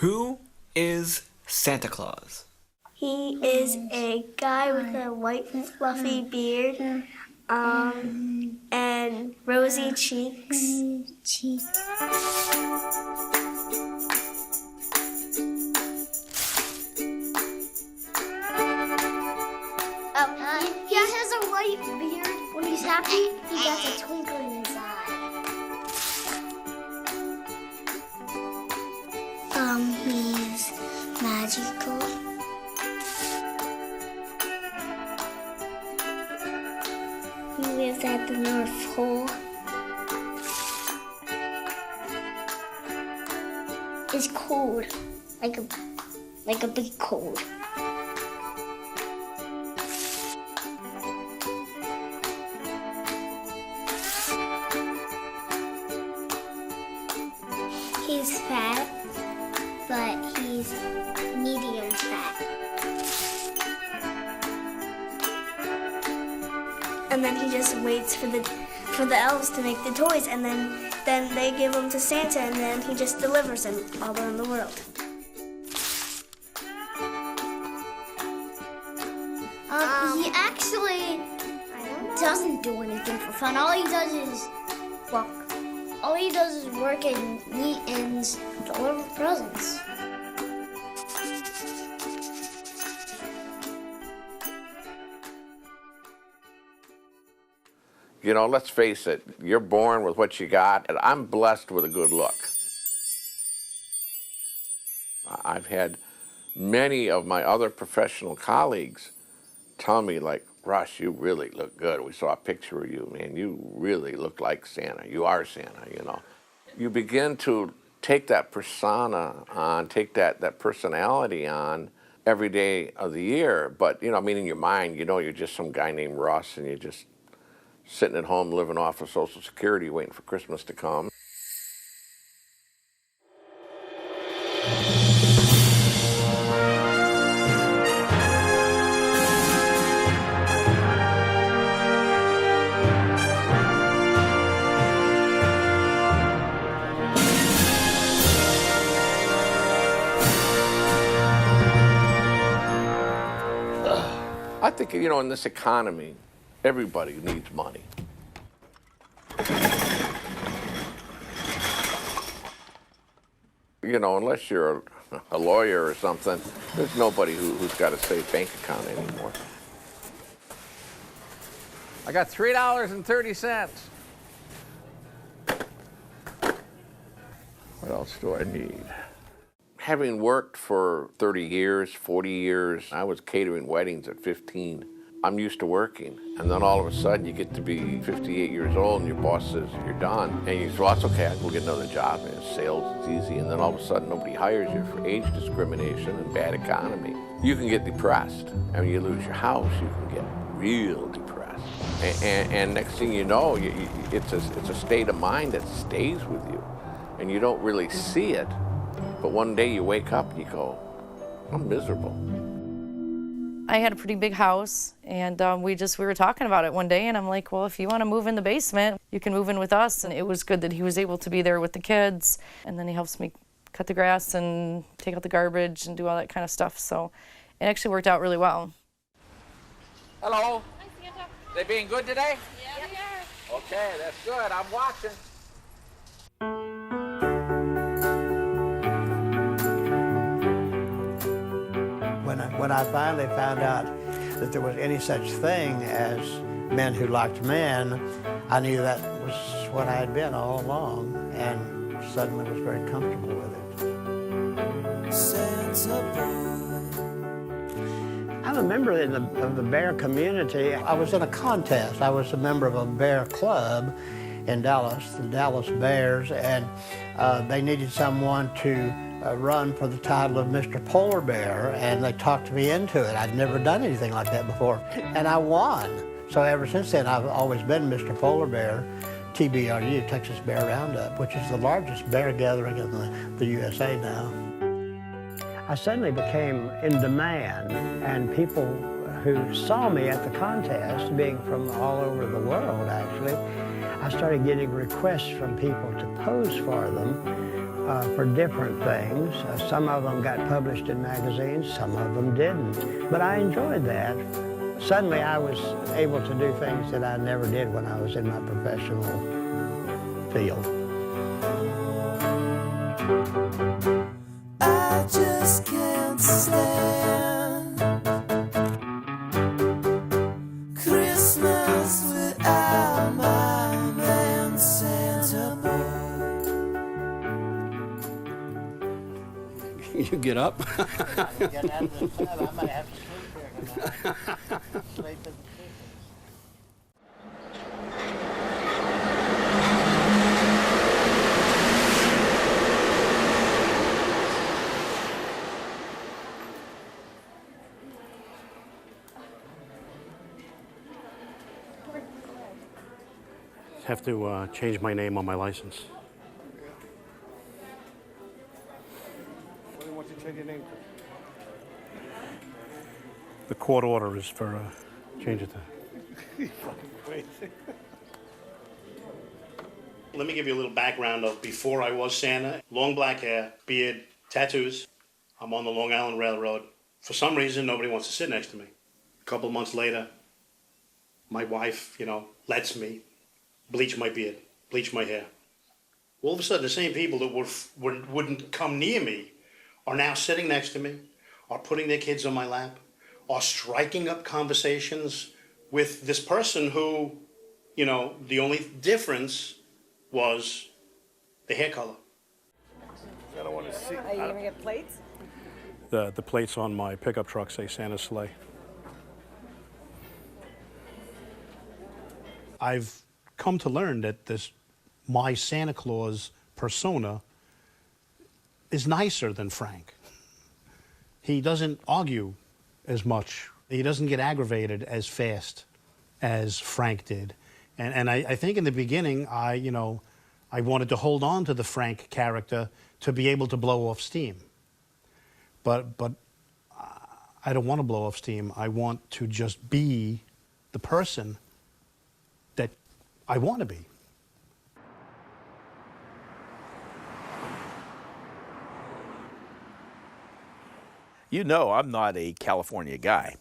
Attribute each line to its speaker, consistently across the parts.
Speaker 1: Who is Santa Claus?
Speaker 2: He is a guy with a white fluffy beard, and rosy cheeks.
Speaker 3: He has a white beard. When he's happy, he got a twinkling in his eye. He's magical. He lives at the North Pole. It's cold, like a big cold. He's fat, but he's medium fat.
Speaker 2: And then he just waits for the elves to make the toys, and then they give them to Santa, and then he just delivers them all around the world.
Speaker 3: He actually doesn't do anything for fun. All he does is walk. All he does is work and eat and deliver presents.
Speaker 4: You know, let's face it, you're born with what you got, and I'm blessed with a good look. I've had many of my other professional colleagues tell me, like, Russ, you really look good. We saw a picture of you, man. You really look like Santa. You are Santa, you know. You begin to take that persona on, take that personality on every day of the year. But, you know, I mean, in your mind, you know you're just some guy named Russ, and you're just sitting at home living off of Social Security waiting for Christmas to come. I think, you know, in this economy, everybody needs money. You know, unless you're a lawyer or something, there's nobody who's got a safe bank account anymore.
Speaker 5: I got $3.30.
Speaker 4: What else do I need? Having worked for 30 years, 40 years, I was catering weddings at 15. I'm used to working, and then all of a sudden you get to be 58 years old and your boss says you're done, and you say, well, that's okay, I can go get another job, and it's sales, it's easy, and then all of a sudden nobody hires you for age discrimination and bad economy. You can get depressed, and you lose your house, you can get real depressed. And next thing you know, it's a state of mind that stays with you, and you don't really see it, but one day you wake up and you go, I'm miserable.
Speaker 6: I had a pretty big house, and we were talking about it one day, and I'm like, well, if you want to move in the basement, you can move in with us. And it was good that he was able to be there with the kids, and then he helps me cut the grass and take out the garbage and do all that kind of stuff. So it actually worked out really well.
Speaker 5: Hello. Hi, Santa. They being good today?
Speaker 6: Yeah, we are.
Speaker 5: Okay, that's good. I'm watching.
Speaker 7: When I finally found out that there was any such thing as men who liked men, I knew that was what I had been all along, and suddenly was very comfortable with it. I'm a member of the bear community. I was in a contest. I was a member of a bear club in Dallas, the Dallas Bears, and they needed someone to run for the title of Mr. Polar Bear, and they talked me into it. I'd never done anything like that before, and I won. So ever since then, I've always been Mr. Polar Bear, TBRU, Texas Bear Roundup, which is the largest bear gathering in the USA now. I suddenly became in demand, and people who saw me at the contest, being from all over the world actually, I started getting requests from people to pose for them for different things. Some of them got published in magazines, some of them didn't. But I enjoyed that. Suddenly I was able to do things that I never did when I was in my professional field.
Speaker 8: I just can't stand Christmas without my man Santa boy.
Speaker 9: You get up.
Speaker 7: Get out of the tub. I might have to sleep here tonight. Sleep in the kitchen.
Speaker 9: Have to change my name on my license.
Speaker 10: What do you want to change your name to?
Speaker 9: The court order is for change it to.
Speaker 10: You fucking crazy.
Speaker 11: Let me give you a little background of before I was Santa. Long black hair, beard, tattoos. I'm on the Long Island Railroad. For some reason, nobody wants to sit next to me. A couple of months later, my wife, lets me bleach my beard, bleach my hair. All of a sudden, the same people that wouldn't come near me are now sitting next to me, are putting their kids on my lap, are striking up conversations with this person who, the only difference was the hair color.
Speaker 10: I don't want to see.
Speaker 12: Are you going to get plates?
Speaker 9: The plates on my pickup truck say Santa's sleigh. I've come to learn that my Santa Claus persona is nicer than Frank. He doesn't argue as much. He doesn't get aggravated as fast as Frank did. And I think in the beginning, I wanted to hold on to the Frank character to be able to blow off steam. But I don't want to blow off steam. I want to just be the person that I want to be.
Speaker 13: I'm not a California guy,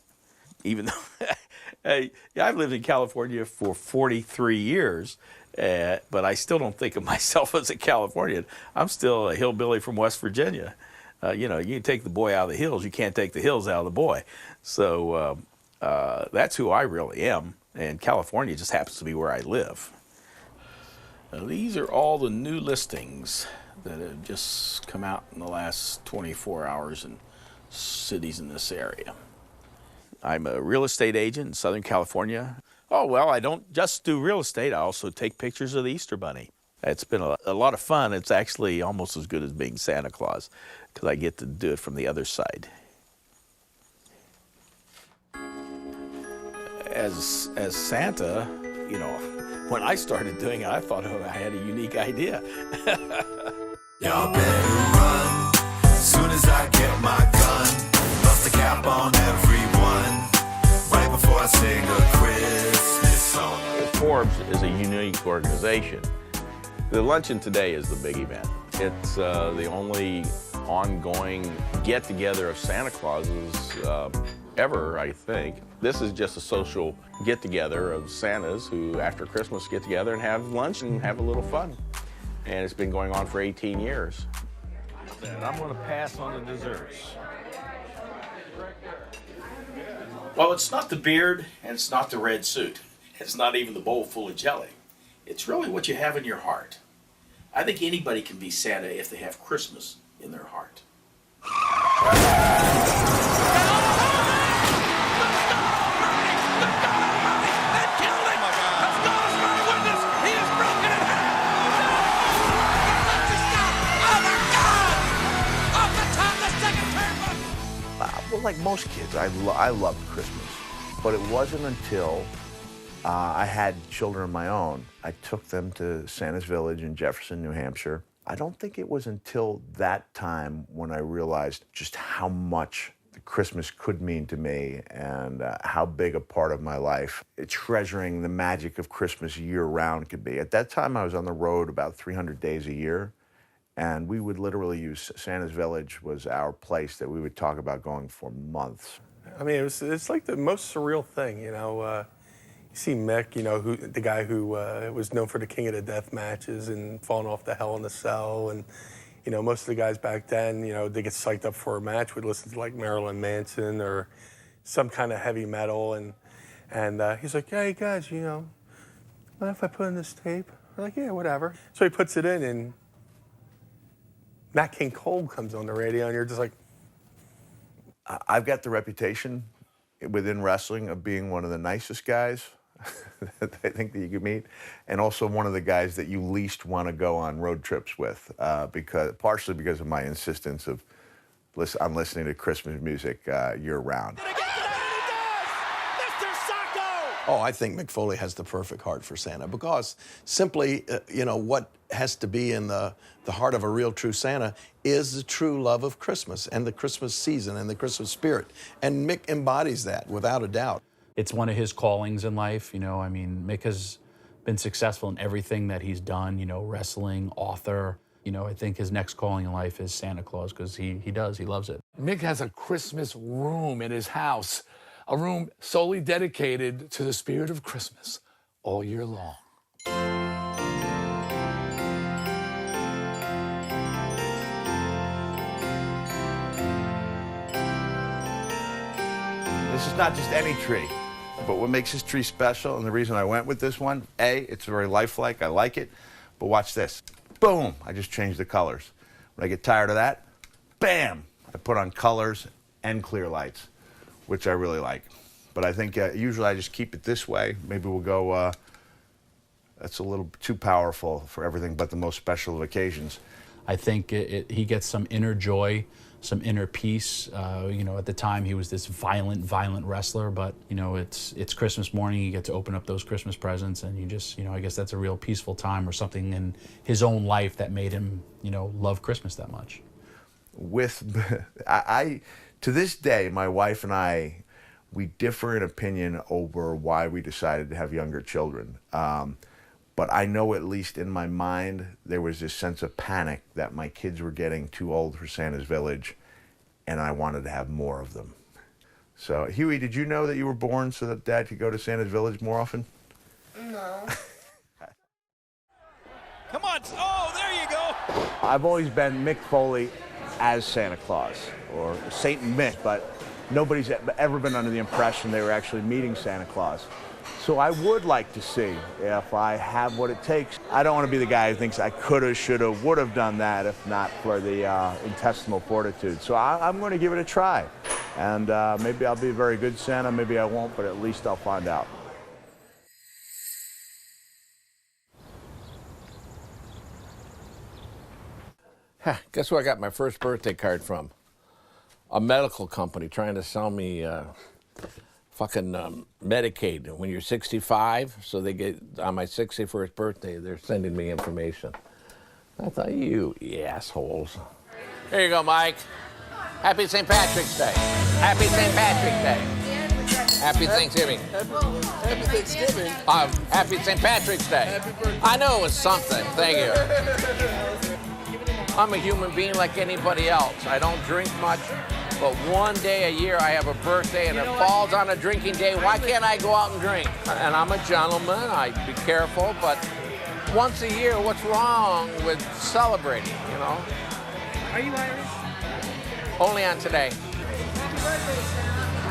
Speaker 13: even though I've lived in California for 43 years, but I still don't think of myself as a Californian. I'm still a hillbilly from West Virginia. You can take the boy out of the hills, you can't take the hills out of the boy. So that's who I really am, and California just happens to be where I live. These are all the new listings that have just come out in the last 24 hours in cities in this area. I'm a real estate agent in Southern California. Oh, well, I don't just do real estate, I also take pictures of the Easter Bunny. It's been a lot of fun. It's actually almost as good as being Santa Claus, because I get to do it from the other side. As Santa, when I started doing it, I thought I had a unique idea.
Speaker 8: Y'all better run, soon as I get my gun, bust the cap on everyone, right before I sing a Christmas song.
Speaker 13: Forbes is a unique organization. The luncheon today is the big event. It's the only ongoing get-together of Santa Clauses ever, I think. This is just a social get-together of Santas who, after Christmas, get together and have lunch and have a little fun. And it's been going on for 18 years. And I'm going to pass on the desserts. Well, it's not the beard, and it's not the red suit. It's not even the bowl full of jelly. It's really what you have in your heart. I think anybody can be Santa if they have Christmas in their heart.
Speaker 4: Well, like most kids, I loved Christmas. But it wasn't until I had children of my own. I took them to Santa's Village in Jefferson, New Hampshire. I don't think it was until that time when I realized just how much Christmas could mean to me and how big a part of my life treasuring the magic of Christmas year-round could be. At that time, I was on the road about 300 days a year,
Speaker 12: And we would literally use Santa's Village was our place that we would talk about going for months.
Speaker 10: I mean, it's like the most surreal thing, you know. You see Mick, you know, the guy who was known for the king of the death matches and falling off the Hell in the Cell, and you know, most of the guys back then, you know, they get psyched up for a match would listen to like Marilyn Manson or some kind of heavy metal, and he's like, hey guys, you know, mind if I put in this tape? We're like, yeah, whatever. So he puts it in, and Nat King Cole comes on the radio, and you're just like,
Speaker 12: I've got the reputation within wrestling of being one of the nicest guys that I think that you could meet, and also one of the guys that you least want to go on road trips with, partially because of my insistence of on listening to Christmas music year round.
Speaker 14: Oh, I think Mick Foley has the perfect heart for Santa because simply, you know, what has to be in the heart of a real true Santa is the true love of Christmas and the Christmas season and the Christmas spirit. And Mick embodies that without a doubt.
Speaker 15: It's one of his callings in life, you know. I mean, Mick has been successful in everything that he's done, you know, wrestling, author. You know, I think his next calling in life is Santa Claus because he loves it.
Speaker 16: Mick has a Christmas room in his house, a room solely dedicated to the spirit of Christmas all year long.
Speaker 12: This is not just any tree, but what makes this tree special, and the reason I went with this one, A, it's very lifelike, I like it, but watch this. Boom, I just changed the colors. When I get tired of that, bam, I put on colors and clear lights, which I really like. But I think usually I just keep it this way. Maybe we'll go, that's a little too powerful for everything but the most special of occasions.
Speaker 15: I think he gets some inner joy, some inner peace. You know, at the time he was this violent wrestler, but you know, it's Christmas morning. You get to open up those Christmas presents, and you just, you know, I guess that's a real peaceful time or something in his own life that made him, you know, love Christmas that much.
Speaker 12: To this day, my wife and I, we differ in opinion over why we decided to have younger children. But I know, at least in my mind, there was this sense of panic that my kids were getting too old for Santa's Village, and I wanted to have more of them. So, Huey, did you know that you were born so that Dad could go to Santa's Village more often?
Speaker 2: No.
Speaker 13: Come on. Oh, there you go.
Speaker 17: I've always been Mick Foley as Santa Claus, or Saint Mick, but nobody's ever been under the impression they were actually meeting Santa Claus. So I would like to see if I have what it takes. I don't want to be the guy who thinks I coulda, shoulda, would have done that if not for the intestinal fortitude. So I'm going to give it a try. And maybe I'll be a very good Santa, maybe I won't, but at least I'll find out.
Speaker 4: Guess who I got my first birthday card from? A medical company trying to sell me fucking Medicaid when you're 65. So they get, on my 61st birthday, they're sending me information. I thought, you assholes. Here you go, Mike. Happy St. Patrick's Day. Happy St. Patrick's Day. Happy Thanksgiving.
Speaker 18: Happy Thanksgiving.
Speaker 4: Happy St. Patrick's Day. I know it was something. Thank you. I'm a human being like anybody else. I don't drink much, but one day a year I have a birthday and it falls on a drinking day. Why can't I go out and drink? And I'm a gentleman, I be careful, but once a year, what's wrong with celebrating, you know?
Speaker 18: Are you Irish?
Speaker 4: Only on today.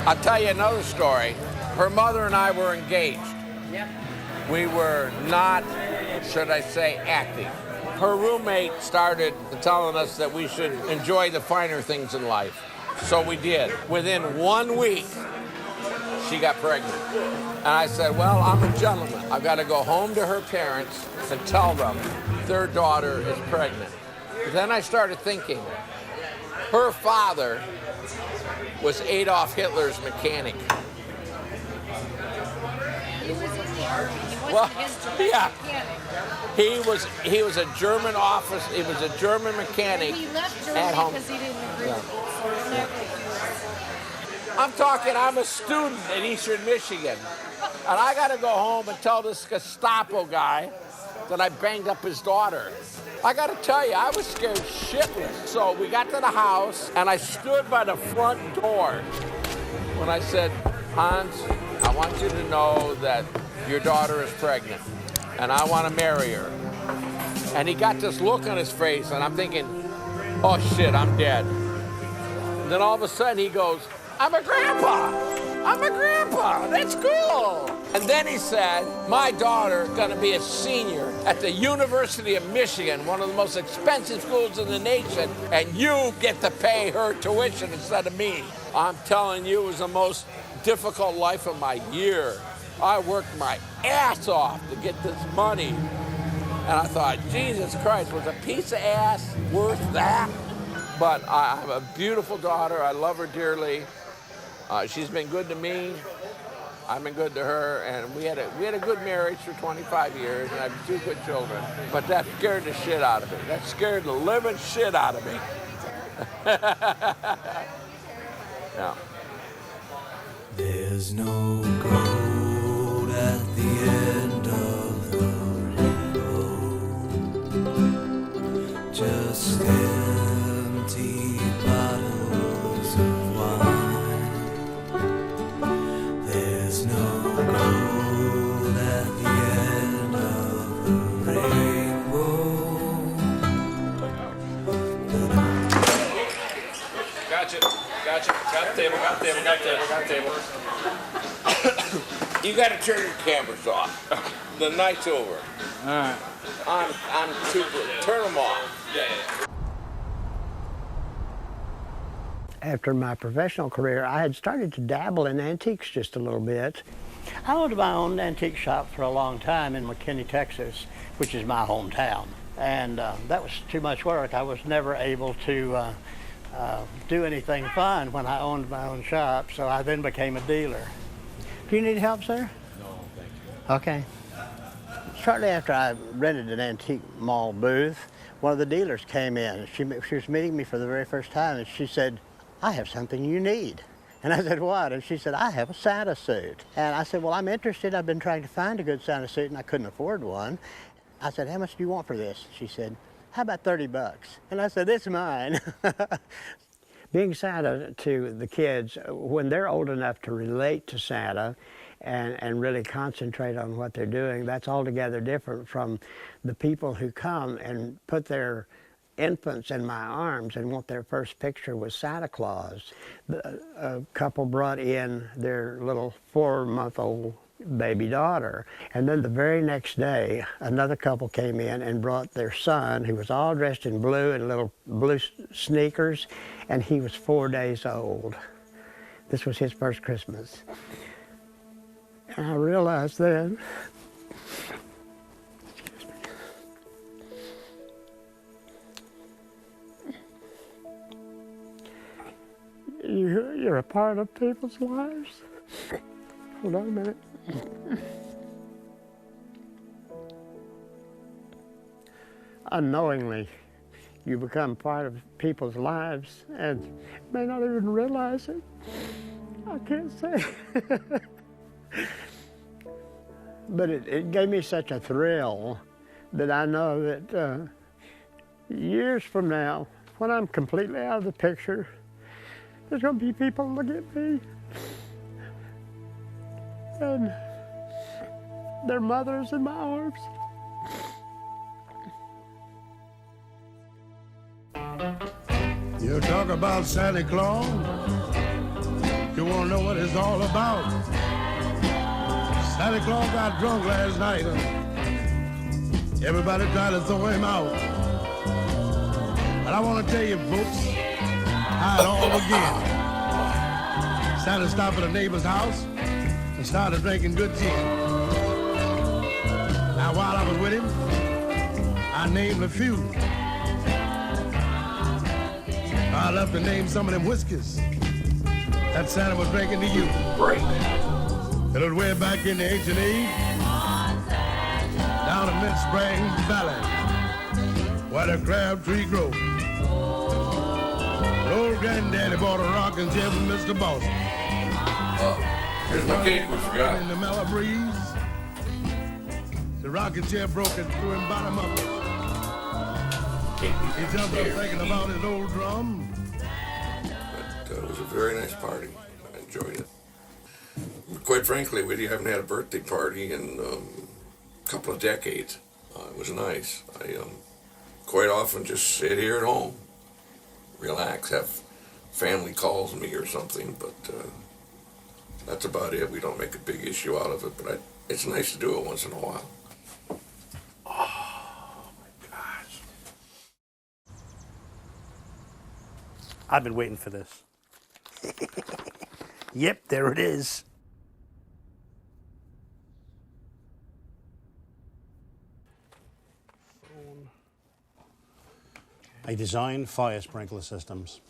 Speaker 4: I'll tell you another story. Her mother and I were engaged.
Speaker 18: Yep.
Speaker 4: We were not, should I say, acting. Her roommate started telling us that we should enjoy the finer things in life. So we did. Within 1 week, she got pregnant. And I said, well, I'm a gentleman. I've got to go home to her parents and tell them their daughter is pregnant. Then I started thinking, her father was Adolf Hitler's mechanic.
Speaker 18: He was in the army. He
Speaker 4: Well,
Speaker 18: wasn't his direct
Speaker 4: yeah.
Speaker 18: mechanic.
Speaker 4: He was a German office. He was a German mechanic
Speaker 18: And he left
Speaker 4: at
Speaker 18: Germany
Speaker 4: home.
Speaker 18: because he didn't agree with it. So it's not like
Speaker 4: I'm talking. I'm a student in Eastern Michigan, and I got to go home and tell this Gestapo guy that I banged up his daughter.
Speaker 13: I got to tell you, I was scared shitless. So we got to the house, and I stood by the front door when I said, Hans, I want you to know that your daughter is pregnant, and I want to marry her. And he got this look on his face, and I'm thinking, oh shit, I'm dead. And then all of a sudden he goes, I'm a grandpa. I'm a grandpa. That's cool. And then he said, my daughter is going to be a senior at the University of Michigan, one of the most expensive schools in the nation, and you get to pay her tuition instead of me. I'm telling you, it was the most difficult life of my year. I worked my ass off to get this money. And I thought, Jesus Christ, was a piece of ass worth that? But I have a beautiful daughter. I love her dearly. She's been good to me. I've been good to her, and we had a good marriage for 25 years, and I have 2 good children. But that scared the shit out of me. That scared the living shit out of me. Yeah.
Speaker 8: There's no gold at the end of the rainbow, just empty bottles of wine. There's no gold at the end of the rainbow.
Speaker 13: Gotcha. Got the table. You got to turn your cameras off. The night's over.
Speaker 15: All right.
Speaker 13: I'm too good. Turn them off. Yeah.
Speaker 7: After my professional career, I had started to dabble in antiques just a little bit. I owned my own antique shop for a long time in McKinney, Texas, which is my hometown. And that was too much work. I was never able to do anything fun when I owned my own shop, so I then became a dealer. Do you need help, sir?
Speaker 13: No, thank you.
Speaker 7: Okay. Shortly after I rented an antique mall booth, one of the dealers came in. She was meeting me for the very first time, and she said, I have something you need. And I said, what? And she said, I have a Santa suit. And I said, well, I'm interested. I've been trying to find a good Santa suit, and I couldn't afford one. I said, how much do you want for this? She said, how about 30 bucks? And I said, it's mine. Being Santa to the kids, when they're old enough to relate to Santa and really concentrate on what they're doing, that's altogether different from the people who come and put their infants in my arms and want their first picture with Santa Claus. A couple brought in their little 4-month-old baby daughter. And then the very next day, another couple came in and brought their son, who was all dressed in blue and little blue sneakers, and he was 4 days old. This was his first Christmas. And I realized then, you're a part of people's lives. Hold on a minute. Unknowingly, you become part of people's lives and may not even realize it. I can't say. But it gave me such a thrill that I know that years from now, when I'm completely out of the picture, there's going to be people look at me and their mothers in my arms.
Speaker 19: You talk about Santa Claus, you want to know what it's all about. Santa Claus got drunk last night. Everybody tried to throw him out. But I want to tell you, folks, how it all began. Santa stopped at a neighbor's house and started drinking good gin. Now, while I was with him, I named a few. I left to name some of them whiskeys that Santa was drinking to you.
Speaker 13: Right.
Speaker 19: It was way back in the ancient age, down in Mid Springs Valley, where the crab tree grows. Old granddaddy bought a rocking chair from Mr. Boston.
Speaker 13: Here's my cake, we forgot.
Speaker 19: In the mellow breeze, the rocking chair broke and threw him bottom up. He just up thinking about his old drum.
Speaker 20: But it was a very nice party. I enjoyed it. Quite frankly, we haven't had a birthday party in a couple of decades. It was nice. I quite often just sit here at home, relax, have family calls me or something, but that's about it. We don't make a big issue out of it, but it's nice to do it once in a while.
Speaker 9: Oh, my gosh. I've been waiting for this. Yep, there it is. I designed fire sprinkler systems.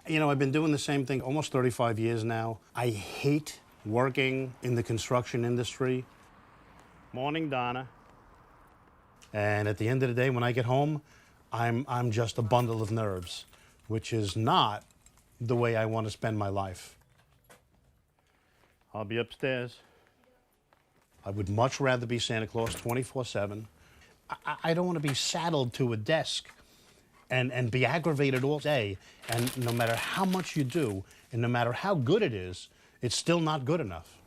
Speaker 9: You know, I've been doing the same thing almost 35 years now. I hate working in the construction industry. Morning, Donna. And at the end of the day, when I get home, I'm just a bundle of nerves, which is not the way I want to spend my life. I'll be upstairs. I would much rather be Santa Claus 24/7. I don't want to be saddled to a desk and be aggravated all day. And no matter how much you do, and no matter how good it is, it's still not good enough.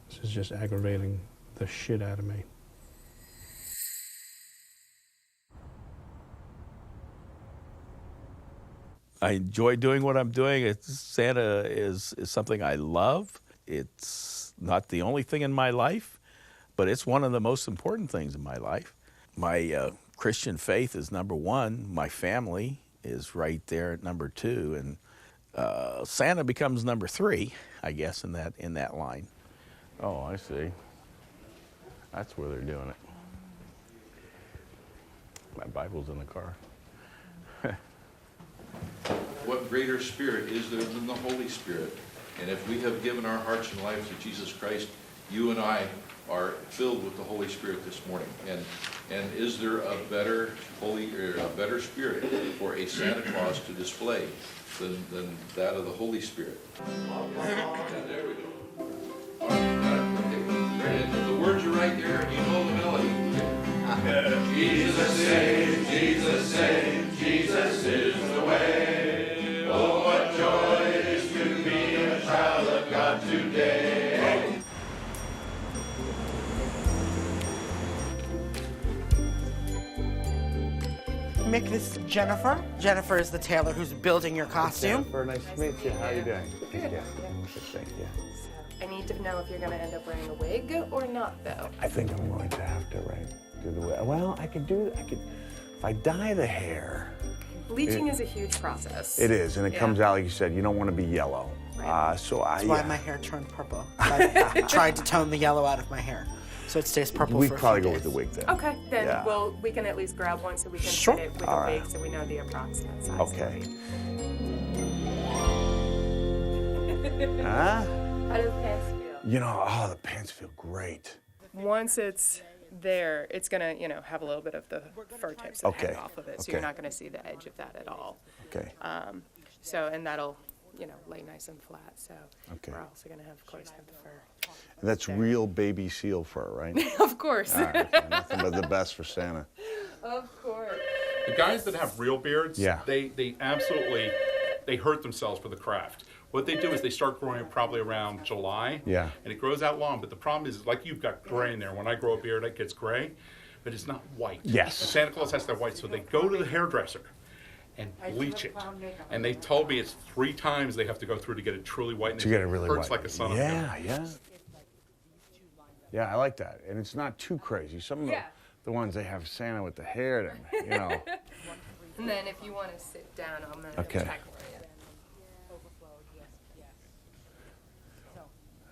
Speaker 9: This is just aggravating the shit out of me.
Speaker 13: I enjoy doing what I'm doing. Santa is something I love. It's not the only thing in my life, but it's one of the most important things in my life. My Christian faith is number one. My family is right there at number two, and Santa becomes number three, I guess, in that line.
Speaker 12: Oh, I see. That's where they're doing it. My Bible's in the car.
Speaker 21: What greater spirit is there than the Holy Spirit? And if we have given our hearts and lives to Jesus Christ, you and I are filled with the Holy Spirit this morning. And is there a better spirit for a Santa Claus to display than that of the Holy Spirit? There we go. Okay. The words are right there. You know the melody. Jesus saves, Jesus saves, Jesus is the way. Oh, what joy it is to be a child of God today.
Speaker 22: Mick, this is Jennifer. Jennifer is the tailor who's building your costume.
Speaker 12: Jennifer, nice to meet you. How are you doing?
Speaker 23: Good.
Speaker 12: Yeah. Thank you.
Speaker 23: I need to know if you're going to end up wearing a wig or not, though.
Speaker 12: I think I'm going to have to do the way. Well, I could, if I dye the hair.
Speaker 23: Bleaching is a huge process.
Speaker 12: It is, and it comes out, like you said, you don't want to be yellow.
Speaker 23: Right.
Speaker 22: That's why my hair turned purple. I tried to tone the yellow out of my hair, so it stays purple
Speaker 12: We'd
Speaker 22: for a
Speaker 12: probably
Speaker 22: few
Speaker 12: go
Speaker 22: days.
Speaker 12: with the wig then.
Speaker 23: Okay, then
Speaker 12: Yeah.
Speaker 23: we can at least grab one so we can
Speaker 22: Sure.
Speaker 23: fit it with
Speaker 12: All
Speaker 23: a wig
Speaker 12: right.
Speaker 23: so we know the approximate size.
Speaker 12: Okay. Huh?
Speaker 23: How do the pants feel?
Speaker 12: You know, the pants feel great.
Speaker 23: Once it's there, it's gonna, have a little bit of the fur tips that hang off of it, so you're not gonna see the edge of that at all.
Speaker 12: Okay.
Speaker 23: And that'll, lay nice and flat. So we're also gonna have, of course, have the fur.
Speaker 12: And that's real baby seal fur, right?
Speaker 23: Of course.
Speaker 12: All right, nothing but the best for Santa.
Speaker 23: Of course.
Speaker 24: The guys that have real beards,
Speaker 12: Yeah.
Speaker 24: they absolutely, they hurt themselves for the craft. What they do is they start growing it probably around July.
Speaker 12: Yeah.
Speaker 24: And it grows out long, but the problem is, like you've got gray in there. When I grow a beard, it gets gray, but it's not white.
Speaker 12: Yes.
Speaker 24: And Santa Claus has that white, so they go to the hairdresser and bleach it. And they told me it's 3 times they have to go through to get it truly white. And
Speaker 12: To get it really
Speaker 24: hurts
Speaker 12: white.
Speaker 24: like a son of a
Speaker 12: Yeah,
Speaker 24: gun.
Speaker 12: yeah. Yeah, I like that. And it's not too crazy. Some of the ones they have Santa with the hair, and,
Speaker 23: And then if you want to sit down, I'm gonna
Speaker 12: Okay.
Speaker 23: check for you.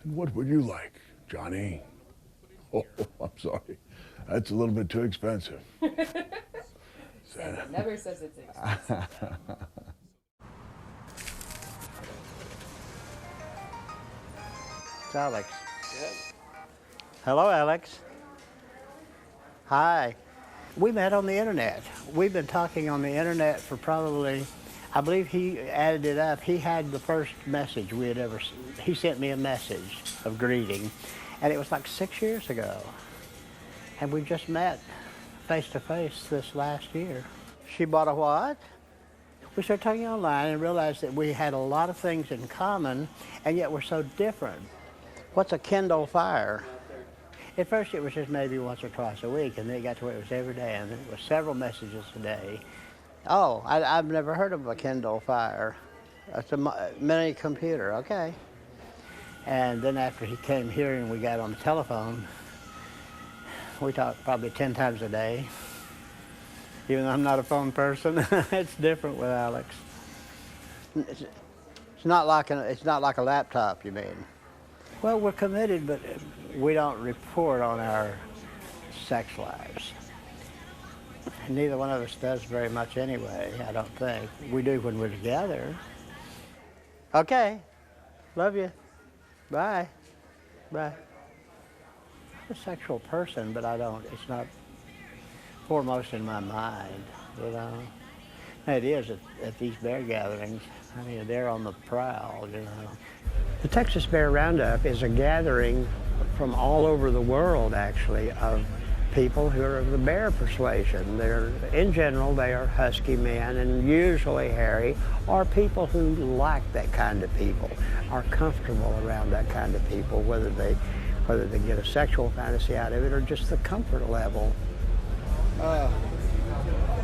Speaker 25: What would you like, Johnny? Oh, I'm sorry. That's a little bit too expensive.
Speaker 23: Santa never says it's expensive.
Speaker 7: It's Alex. Hello, Alex. Hi. We met on the internet. We've been talking on the internet for probably, I believe he added it up. He had the first message we had ever, he sent me a message of greeting, and it was like 6 years ago. And we've just met face-to-face this last year. She bought a what? We started talking online and realized that we had a lot of things in common, and yet we're so different. What's a Kindle Fire? At first it was just maybe once or twice a week, and then it got to where it was every day, and it was several messages a day. Oh, I've never heard of a Kindle Fire. It's a mini computer, okay. And then after he came here and we got on the telephone, we talked probably 10 times a day. Even though I'm not a phone person, it's different with Alex. It's not like a laptop, you mean? Well, we're committed, but we don't report on our sex lives. Neither one of us does very much anyway, I don't think. We do when we're together. Okay, love you. Bye. Bye. I'm a sexual person, but it's not foremost in my mind, you know. It is at these bear gatherings. I mean, they're on the prowl, you know. The Texas Bear Roundup is a gathering from all over the world, actually, of people who are of the bear persuasion. In general, they are husky men and usually hairy, or people who like that kind of people, are comfortable around that kind of people, whether they get a sexual fantasy out of it or just the comfort level.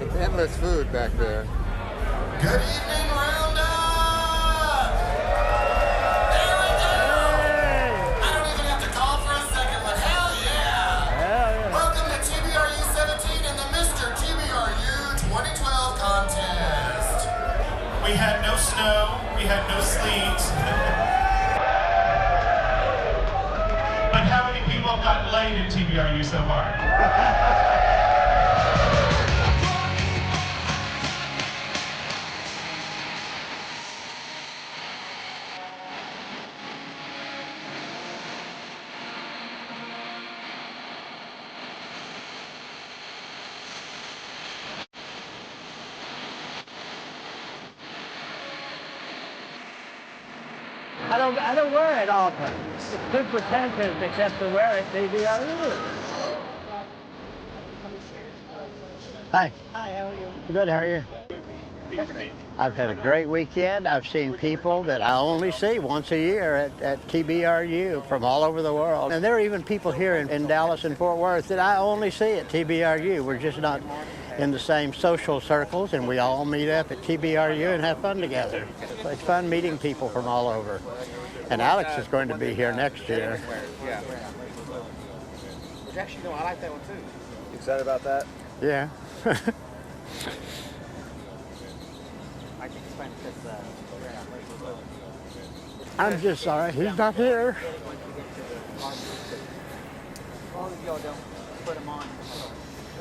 Speaker 1: It's endless food back there.
Speaker 8: Good evening, Roundup!
Speaker 3: We had no snow, we had no sleet. But how many people have gotten laid in TBRU so far?
Speaker 7: I don't wear it often. It's too pretentious except to wear it TBRU. Hi. Hi, how are you? Good, how are you? I've had a great weekend. I've seen people that I only see once a year at TBRU from all over the world. And there are even people here in Dallas and Fort Worth that I only see at TBRU. We're just not in the same social circles, and we all meet up at TBRU and have fun together. It's fun meeting people from all over. And Alex is going to be here next year.
Speaker 1: Yeah. Which actually, no, I like that one too. You excited about that?
Speaker 7: Yeah. I'm just sorry he's not here.
Speaker 22: As long as y'all don't put him on.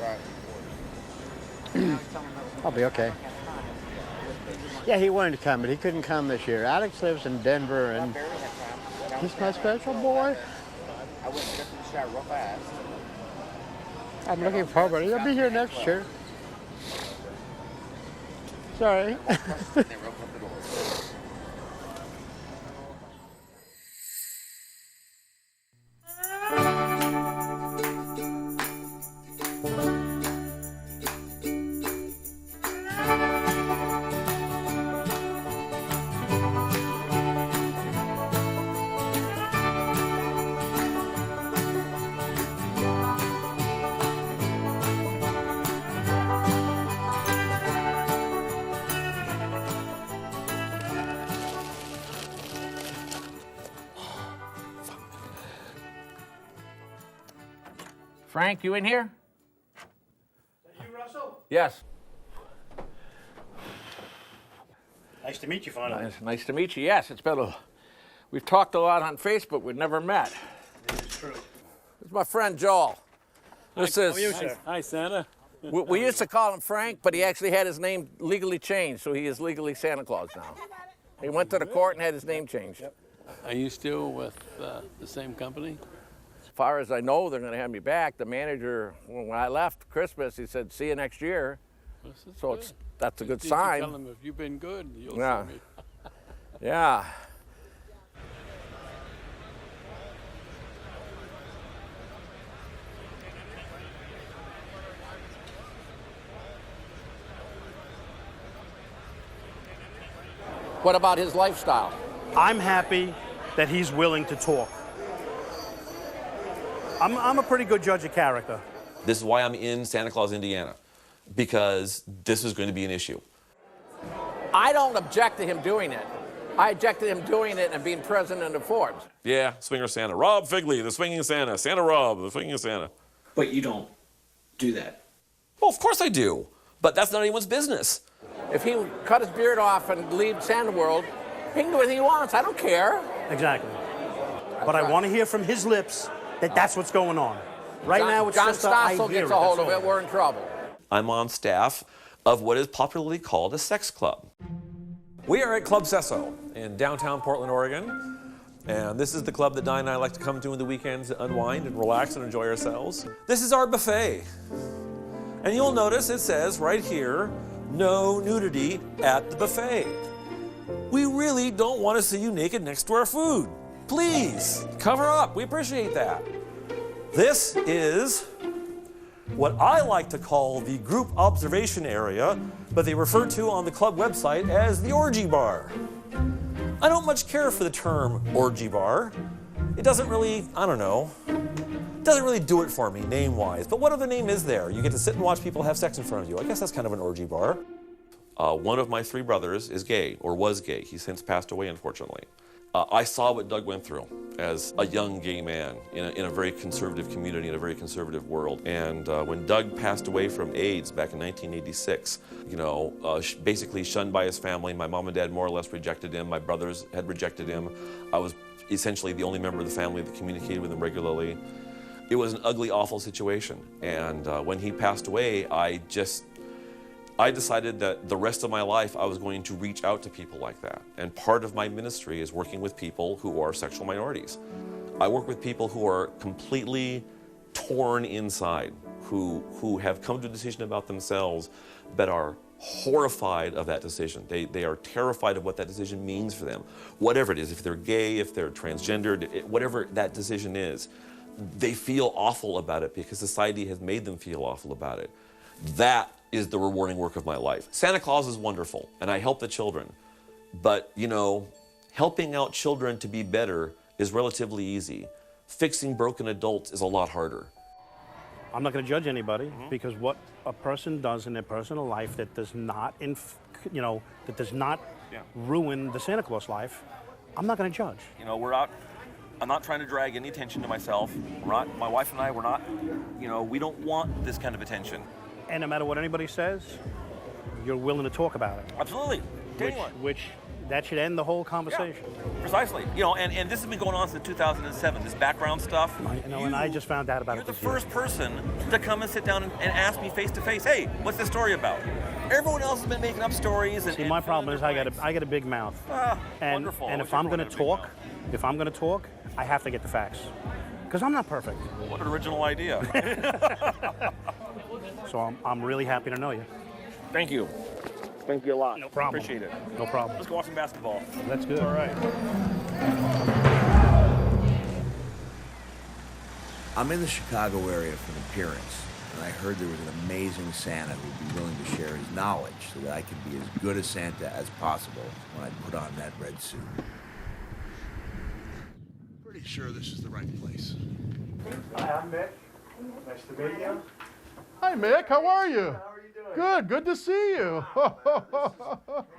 Speaker 1: Right.
Speaker 7: I'll be okay. Yeah, he wanted to come, but he couldn't come this year. Alex lives in Denver, and he's my special boy.
Speaker 1: I went just in the shower real fast.
Speaker 7: I'm looking forward. He'll be here next year. Sorry.
Speaker 4: Frank, you in here?
Speaker 5: Are you Russell?
Speaker 4: Yes.
Speaker 5: Nice to meet you, finally.
Speaker 4: Nice to meet you. Yes, we've talked a lot on Facebook. We've never met.
Speaker 5: It's true.
Speaker 4: This is my friend Joel. This
Speaker 5: How
Speaker 4: is.
Speaker 5: are you, sir? Hi, Santa.
Speaker 4: We used to call him Frank, but he actually had his name legally changed, so he is legally Santa Claus now. He went to the court and had his name changed.
Speaker 6: Yep. Are you still with the same company?
Speaker 4: As far as I know, they're going to have me back. The manager, when I left Christmas, he said, "See you next year." So that's a good sign.
Speaker 6: Tell them if you've been good, you'll
Speaker 4: Yeah.
Speaker 6: see me.
Speaker 4: Yeah. What about his lifestyle?
Speaker 9: I'm happy that he's willing to talk. I'm a pretty good judge of character.
Speaker 2: This is why I'm in Santa Claus, Indiana, because this is going to be an issue.
Speaker 4: I don't object to him doing it. I object to him doing it and being president of Forbes.
Speaker 2: Yeah, Swinger Santa. Rob Figley, the swinging Santa. Santa Rob, the swinging Santa.
Speaker 10: But you don't do that.
Speaker 2: Well, of course I do. But that's not anyone's business.
Speaker 4: If he cut his beard off and leave Santa World, he can do anything he wants. I don't care.
Speaker 9: Exactly. But I want to hear from his lips that that's what's going on. Right now, it's
Speaker 4: John
Speaker 9: just
Speaker 4: Stossel gets a hold of it. We're in trouble.
Speaker 2: I'm on staff of what is popularly called a sex club. We are at Club Sesso in downtown Portland, Oregon. And this is the club that Di and I like to come to in the weekends to unwind and relax and enjoy ourselves. This is our buffet. And you'll notice it says right here, no nudity at the buffet. We really don't want to see you naked next to our food. Please, cover up. We appreciate that. This is what I like to call the group observation area, but they refer to on the club website as the orgy bar. I don't much care for the term orgy bar. It doesn't really, I don't know, it doesn't really do it for me name-wise. But what other name is there? You get to sit and watch people have sex in front of you. I guess that's kind of an orgy bar. One of my three brothers is gay, or was gay. He's since passed away, unfortunately. I saw what Doug went through as a young gay man in a very conservative community, in a very conservative world. And when Doug passed away from AIDS back in 1986, basically shunned by his family, my mom and dad more or less rejected him, my brothers had rejected him. I was essentially the only member of the family that communicated with him regularly. It was an ugly, awful situation. And when he passed away, I decided that the rest of my life I was going to reach out to people like that. And part of my ministry is working with people who are sexual minorities. I work with people who are completely torn inside, who have come to a decision about themselves but are horrified of that decision. They are terrified of what that decision means for them. Whatever it is, if they're gay, if they're transgendered, whatever that decision is, they feel awful about it because society has made them feel awful about it. That is the rewarding work of my life. Santa Claus is wonderful, and I help the children. But, helping out children to be better is relatively easy. Fixing broken adults is a lot harder.
Speaker 9: I'm not going to judge anybody because what a person does in their personal life that does not, ruin the Santa Claus life, I'm not going to judge.
Speaker 2: I'm not trying to drag any attention to myself. My wife and I, we don't want this kind of attention.
Speaker 9: And no matter what anybody says, you're willing to talk about it.
Speaker 2: Absolutely.
Speaker 9: Which that should end the whole conversation.
Speaker 2: Yeah, precisely. And this has been going on since 2007, this background stuff.
Speaker 9: And I just found out about
Speaker 2: You're
Speaker 9: it
Speaker 2: the
Speaker 9: this year.
Speaker 2: first person to come and sit down and ask me face to face, hey, what's this story about? Everyone else has been making up stories.
Speaker 9: See, my problem is I got a big mouth. And
Speaker 2: wonderful.
Speaker 9: And if I'm going to talk, I have to get the facts. Because I'm not perfect.
Speaker 2: What an original idea.
Speaker 9: So I'm really happy to know you.
Speaker 2: Thank you. Thank you a lot.
Speaker 9: No problem.
Speaker 2: Appreciate it.
Speaker 9: No problem.
Speaker 2: Let's go watch some basketball.
Speaker 9: That's good.
Speaker 2: All right.
Speaker 17: I'm in the Chicago area for an appearance, and I heard there was an amazing Santa who would be willing to share his knowledge so that I could be as good a Santa as possible when I put on that red suit.
Speaker 25: Pretty sure this is the right place.
Speaker 9: Hi, I'm Mick. Nice to meet you.
Speaker 11: Hi, Mick. How are you? How are you doing? Good to see you.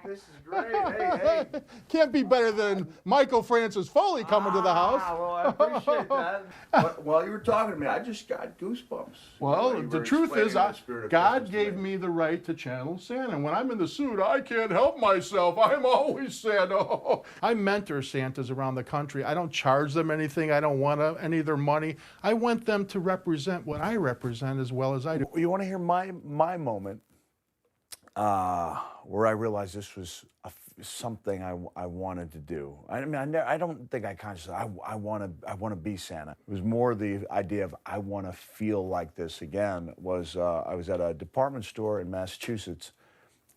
Speaker 17: This is great. Hey.
Speaker 11: Can't be better than Michael Francis Foley coming to the house.
Speaker 17: Well, I appreciate that. But while you were talking to me, I just got goosebumps.
Speaker 11: Well, the truth is, God gave me the right to channel Santa. When I'm in the suit, I can't help myself. I'm always Santa. I mentor Santas around the country. I don't charge them anything. I don't want any of their money. I want them to represent what I represent as well as I do.
Speaker 17: You want to hear my moment where I realized this was something I wanted to do. I mean, I don't think I consciously, I want to be Santa. It was more the idea of I want to feel like this again. I was at a department store in Massachusetts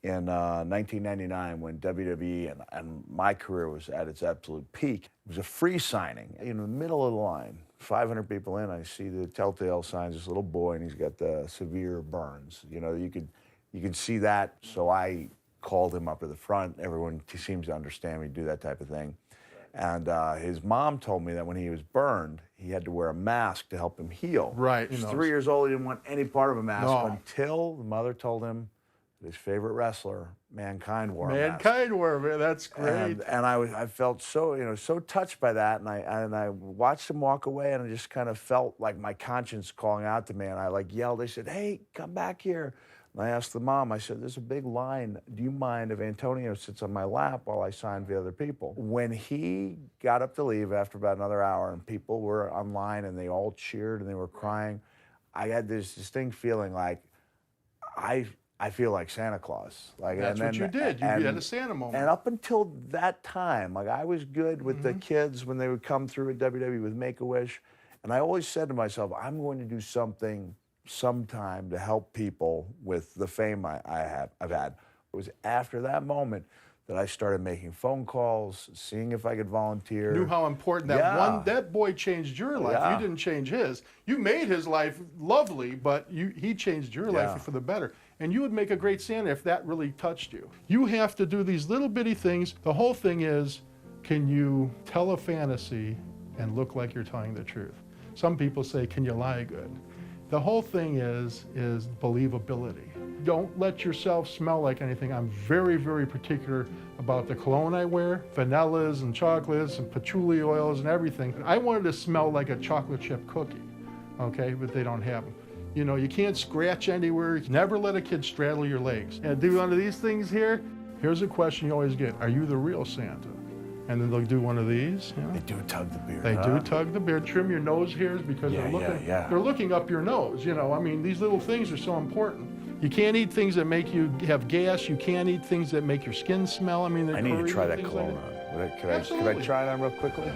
Speaker 17: in 1999 when WWE and my career was at its absolute peak. It was a free signing in the middle of the line. 500 people in, I see the telltale signs, this little boy, and he's got the severe burns. You can see that. So I
Speaker 12: called him up to the front. Everyone seems to understand me do that type of thing. And his mom told me that when he was burned, he had to wear a mask to help him heal.
Speaker 11: Right.
Speaker 12: He was 3 years old. He didn't want any part of a mask until the mother told him that his favorite wrestler, Mankind, wore a mask.
Speaker 11: Mankind wore it. That's great.
Speaker 12: And I felt so so touched by that. And I watched him walk away, and I just kind of felt like my conscience calling out to me. And I yelled. I said, "Hey, come back here." And I asked the mom, I said, "There's a big line. Do you mind if Antonio sits on my lap while I sign for the other people?" When he got up to leave after about another hour and people were online and they all cheered and they were crying, I had this distinct feeling like I feel like Santa Claus.
Speaker 11: That's what you did. You had a Santa moment.
Speaker 12: And up until that time, I was good with the kids when they would come through at WWE with Make-A-Wish. And I always said to myself, I'm going to do something sometime to help people with the fame I've had. It was after that moment that I started making phone calls, seeing if I could volunteer.
Speaker 11: Knew how important that boy changed your life.
Speaker 12: Yeah.
Speaker 11: You didn't change his. You made his life lovely, but he changed your life for the better. And you would make a great Santa if that really touched you. You have to do these little bitty things. The whole thing is, can you tell a fantasy and look like you're telling the truth? Some people say, can you lie good? The whole thing is believability. Don't let yourself smell like anything. I'm very, very particular about the cologne I wear, vanillas and chocolates and patchouli oils and everything. I wanted to smell like a chocolate chip cookie, okay, but they don't have them. You know, you can't scratch anywhere. Never let a kid straddle your legs. And do one of these things here. Here's a question you always get. Are you the real Santa? And then they'll do one of these. You know?
Speaker 12: They do tug the beard.
Speaker 11: They do tug the beard, trim your nose hairs because they're looking up your nose. You know, I mean, these little things are so important. You can't eat things that make you have gas. You can't eat things that make your skin smell. I mean,
Speaker 12: I need to try that cologne on. Could I try it on real quickly?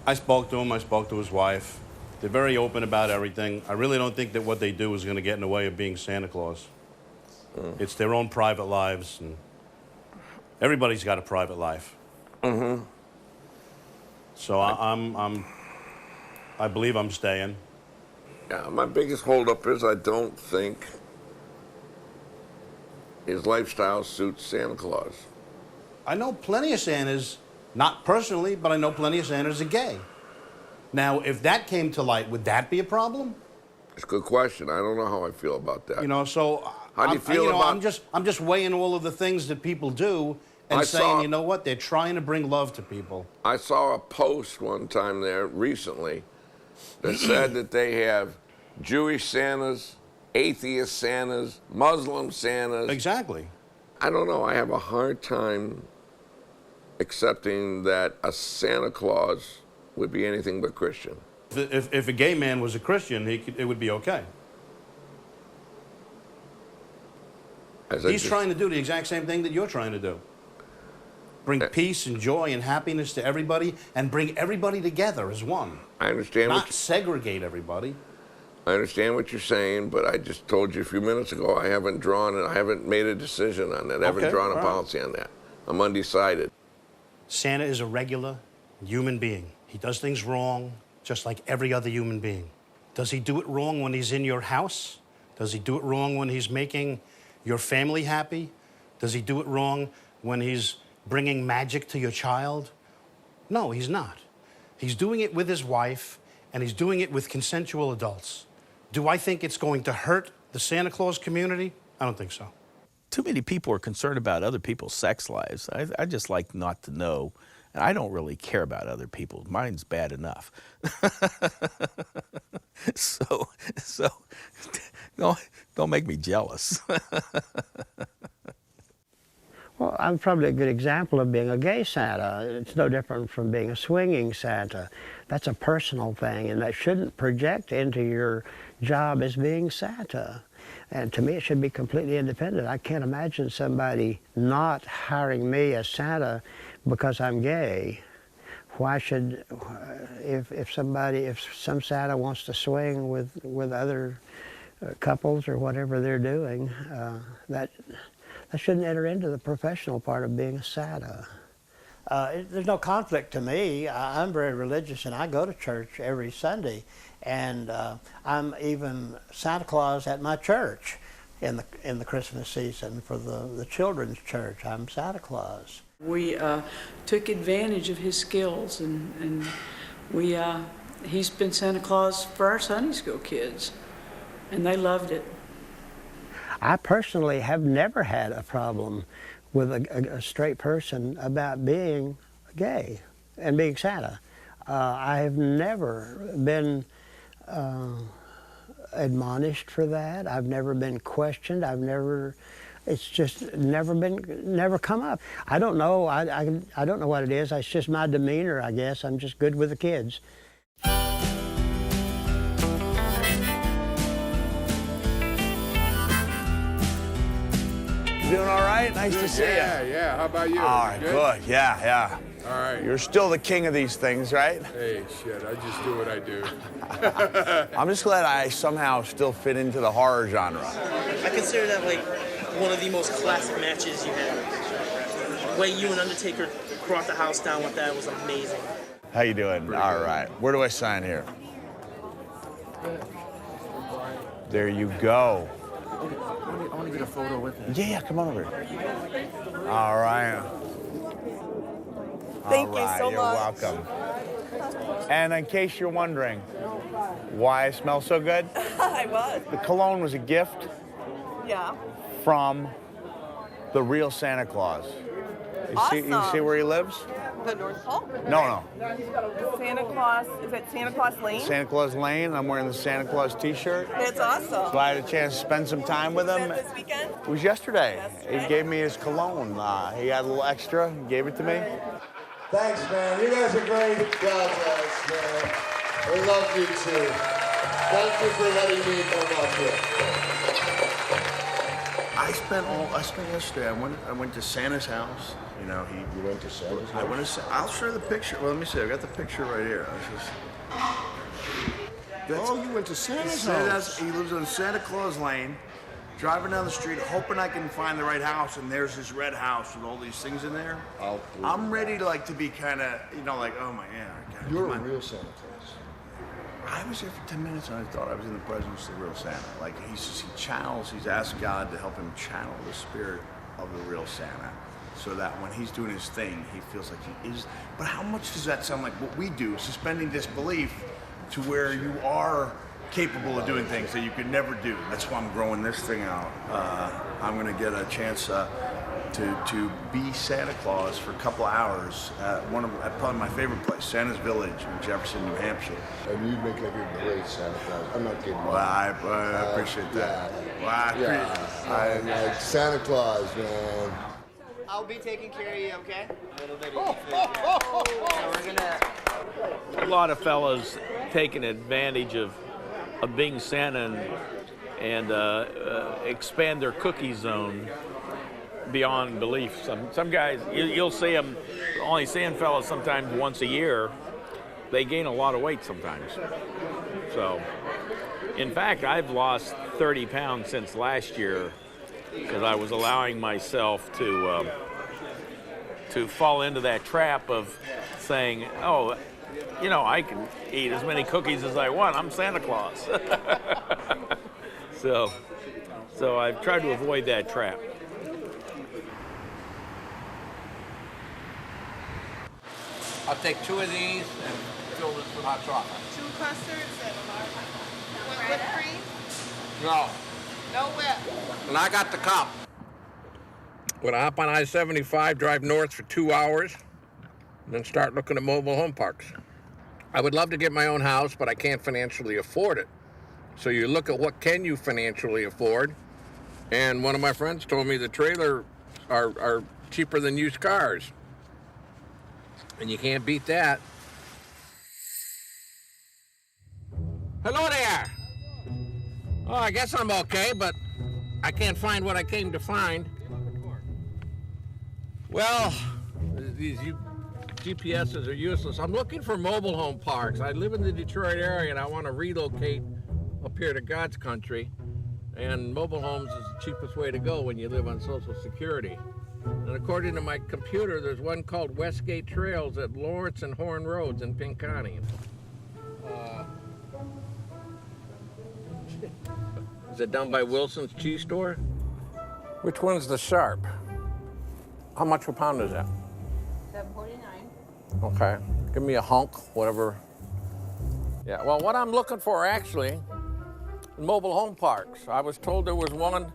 Speaker 14: I spoke to him. I spoke to his wife. They're very open about everything. I really don't think that what they do is going to get in the way of being Santa Claus. It's their own private lives, and everybody's got a private life. So I believe I'm staying.
Speaker 20: Yeah, my biggest holdup is I don't think his lifestyle suits Santa Claus.
Speaker 14: I know plenty of Santas, not personally, but I know plenty of Santas are gay. Now, if that came to light, would that be a problem?
Speaker 20: It's a good question. I don't know how I feel about that.
Speaker 14: You know, so
Speaker 20: how do you feel about?
Speaker 14: I'm just weighing all of the things that people do and saying, you know what, they're trying to bring love to people.
Speaker 20: I saw a post one time there recently that said that they have Jewish Santas, atheist Santas, Muslim Santas.
Speaker 14: Exactly.
Speaker 20: I don't know. I have a hard time accepting that a Santa Claus would be anything but Christian.
Speaker 14: If a gay man was a Christian, it would be okay. He's trying to do the exact same thing that you're trying to do. Bring peace and joy and happiness to everybody and bring everybody together as one.
Speaker 20: I understand.
Speaker 14: Not segregate everybody.
Speaker 20: I understand what you're saying, but I just told you a few minutes ago I haven't made a decision on that. I haven't drawn a policy on that. I'm undecided.
Speaker 14: Santa is a regular human being. He does things wrong, just like every other human being. Does he do it wrong when he's in your house? Does he do it wrong when he's making your family happy? Does he do it wrong when he's bringing magic to your child? No, he's not. He's doing it with his wife, and he's doing it with consensual adults. Do I think it's going to hurt the Santa Claus community? I don't think so.
Speaker 13: Too many people are concerned about other people's sex lives. I just like not to know. And I don't really care about other people. Mine's bad enough. so don't make me jealous.
Speaker 7: Well, I'm probably a good example of being a gay Santa. It's no different from being a swinging Santa. That's a personal thing, and that shouldn't project into your job as being Santa. And to me, it should be completely independent. I can't imagine somebody not hiring me as Santa because I'm gay. Why should, if some Santa wants to swing with other couples or whatever they're doing, that shouldn't enter into the professional part of being a Santa. There's no conflict to me. I'm very religious and I go to church every Sunday, and I'm even Santa Claus at my church. in the Christmas season for the children's church. I'm Santa Claus.
Speaker 15: We took advantage of his skills, and he's been Santa Claus for our Sunday school kids, and they loved it.
Speaker 7: I personally have never had a problem with a straight person about being gay and being Santa. I have never been admonished for that. I've never been questioned. It's just never come up. I don't know. I don't know what it is. It's just my demeanor, I guess. I'm just good with the kids.
Speaker 12: Doing all right? Nice to see you.
Speaker 25: Yeah. How about you?
Speaker 12: All right, good. Yeah.
Speaker 25: All right.
Speaker 12: You're still the king of these things, right?
Speaker 25: Hey, shit, I just do what I do.
Speaker 12: I'm just glad I somehow still fit into the horror genre.
Speaker 16: I consider that like one of the most classic matches you had. The way you and Undertaker brought the house down with that was amazing.
Speaker 12: How you doing? All right. Where do I sign here? There you go.
Speaker 1: I want to get a photo with him.
Speaker 12: Yeah, come on over. All right.
Speaker 18: Thank you so
Speaker 12: You're
Speaker 18: much.
Speaker 12: welcome. And in case you're wondering why I smell so good,
Speaker 18: I was.
Speaker 12: the cologne was a gift
Speaker 18: Yeah.
Speaker 12: from the real Santa Claus. You see
Speaker 18: Awesome.
Speaker 12: where he lives?
Speaker 18: The North Pole?
Speaker 12: No.
Speaker 18: Santa Claus, is it Santa Claus Lane?
Speaker 12: Santa Claus Lane. I'm wearing the Santa Claus t-shirt.
Speaker 18: It's awesome.
Speaker 12: So I had a chance to spend some time with him.
Speaker 18: This weekend?
Speaker 12: It was yesterday. He gave me his cologne. He had a little extra. He gave it to me.
Speaker 19: Thanks, man. You guys are great. God bless, man. We love you too. Thank you for letting me come up here.
Speaker 12: I spent yesterday. I went to Santa's house. You know,
Speaker 19: You went to Santa's
Speaker 12: I went to. I'll show you the picture. Well, let me see. I got the picture right here.
Speaker 19: You went to Santa's
Speaker 12: house. He lives on Santa Claus Lane. Driving down the street, hoping I can find the right house, and there's this red house with all these things in there. I'm ready to be kind of, oh my God.
Speaker 19: You're a real Santa Claus.
Speaker 12: I was here for 10 minutes and I thought I was in the presence of the real Santa. He's asked God to help him channel the spirit of the real Santa so that when he's doing his thing, he feels like he is. But how much does that sound like what we do, suspending disbelief to where you are capable of doing things that you could never do? That's why I'm growing this thing out. I'm going to get a chance to be Santa Claus for a couple hours at probably my favorite place, Santa's Village in Jefferson, New Hampshire.
Speaker 19: And you'd make like a great Santa Claus. I'm not kidding.
Speaker 12: Well, I appreciate that.
Speaker 19: I'm like Santa Claus, man.
Speaker 18: I'll be taking care of you, okay?
Speaker 13: A lot of fellas taking advantage of being Santa and expand their cookie zone beyond belief. Some guys, you'll see them only seeing fellas sometimes once a year. They gain a lot of weight sometimes. So, in fact, I've lost 30 pounds since last year because I was allowing myself to fall into that trap of saying, oh, I can eat as many cookies as I want. I'm Santa Claus. So I've tried to avoid that trap.
Speaker 4: I'll take 2 of these and fill this with hot chocolate.
Speaker 18: 2 custards and whipped cream?
Speaker 4: No.
Speaker 18: No whip.
Speaker 4: And I got the cup. When I hop on I-75, drive north for 2 hours, and then start looking at mobile home parks. I would love to get my own house, but I can't financially afford it. So you look at what can you financially afford, and one of my friends told me the trailers are cheaper than used cars. And you can't beat that. Hello there. Oh, I guess I'm okay, but I can't find what I came to find. Well, these GPSs are useless. I'm looking for mobile home parks. I live in the Detroit area and I want to relocate up here to God's country. And mobile homes is the cheapest way to go when you live on Social Security. And according to my computer, there's one called Westgate Trails at Lawrence and Horn Roads in Pinconning. Is it down by Wilson's Cheese Store? Which one's the sharp? How much a pound is that?
Speaker 18: $7.49.
Speaker 4: Okay. Give me a hunk, whatever. Yeah, well, what I'm looking for actually, mobile home parks. I was told there was one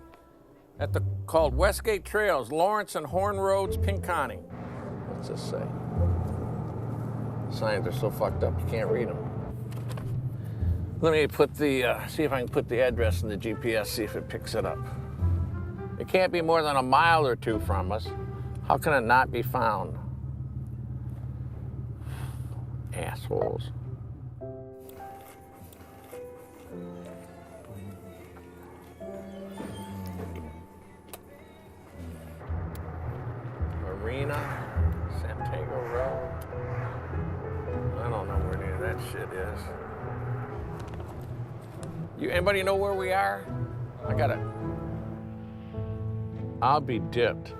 Speaker 4: at called Westgate Trails, Lawrence and Horn Roads, Pinconning. What's this say? Signs are so fucked up you can't read them. Let me put the, see if I can put the address in the GPS, see if it picks it up. It can't be more than a mile or two from us. How can it not be found? Assholes. Marina, Santiago Road. I don't know where any of that shit is. Anybody know where we are? I got it. I'll be dipped.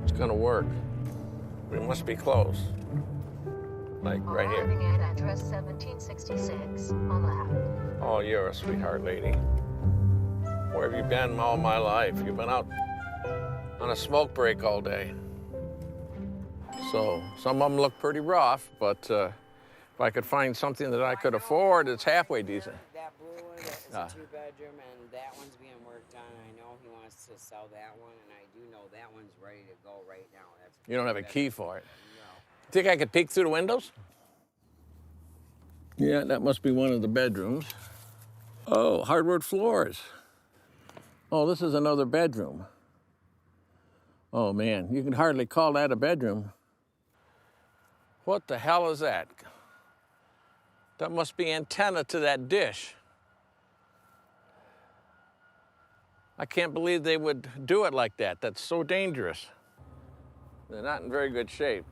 Speaker 4: It's gonna work. We must be close. Like right here.
Speaker 3: Arriving at address 1766 on the left.
Speaker 4: Oh, you're a sweetheart lady. Where have you been all my life? You've been out on a smoke break all day. So some of them look pretty rough, but if I could find something that I could afford, it's halfway decent.
Speaker 8: That blue one is a two-bedroom, and that one's being worked on. I know he wants to sell that one, and I do know that one's ready to go right now.
Speaker 4: You don't have a key for it? No. Think I could peek through the windows? Yeah, that must be one of the bedrooms. Oh, hardwood floors. Oh, this is another bedroom. Oh, man, you can hardly call that a bedroom. What the hell is that? That must be antenna to that dish. I can't believe they would do it like that. That's so dangerous. They're not in very good shape.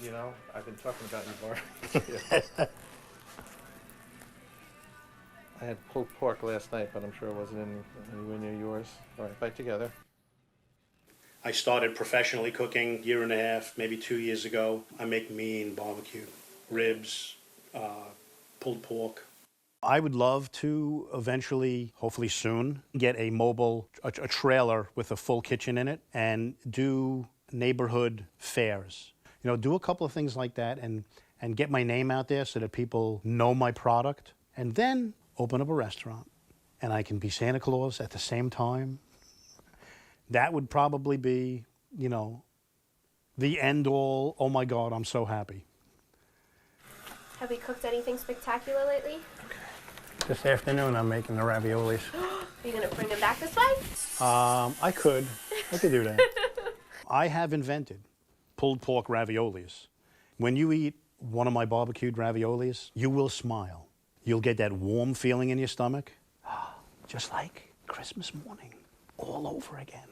Speaker 21: You know, I've been talking about you, Bart. I had pulled pork last night, but I'm sure it wasn't anywhere near yours. All right, bite together.
Speaker 14: I started professionally cooking 1.5, maybe 2 years ago. I make mean barbecue, ribs, pulled pork. I would love to eventually, hopefully soon, get a mobile, a trailer with a full kitchen in it and do neighborhood fairs. You know, do a couple of things like that and get my name out there so that people know my product. And then open up a restaurant. And I can be Santa Claus at the same time. That would probably be, you know, the end all, oh my God, I'm so happy.
Speaker 23: Have we cooked anything spectacular lately?
Speaker 7: This afternoon I'm making the raviolis.
Speaker 23: Are you going to bring them back this way?
Speaker 7: I could do that. I have invented pulled pork raviolis. When you eat one of my barbecued raviolis, you will smile. You'll get that warm feeling in your stomach, just like Christmas morning, all over again.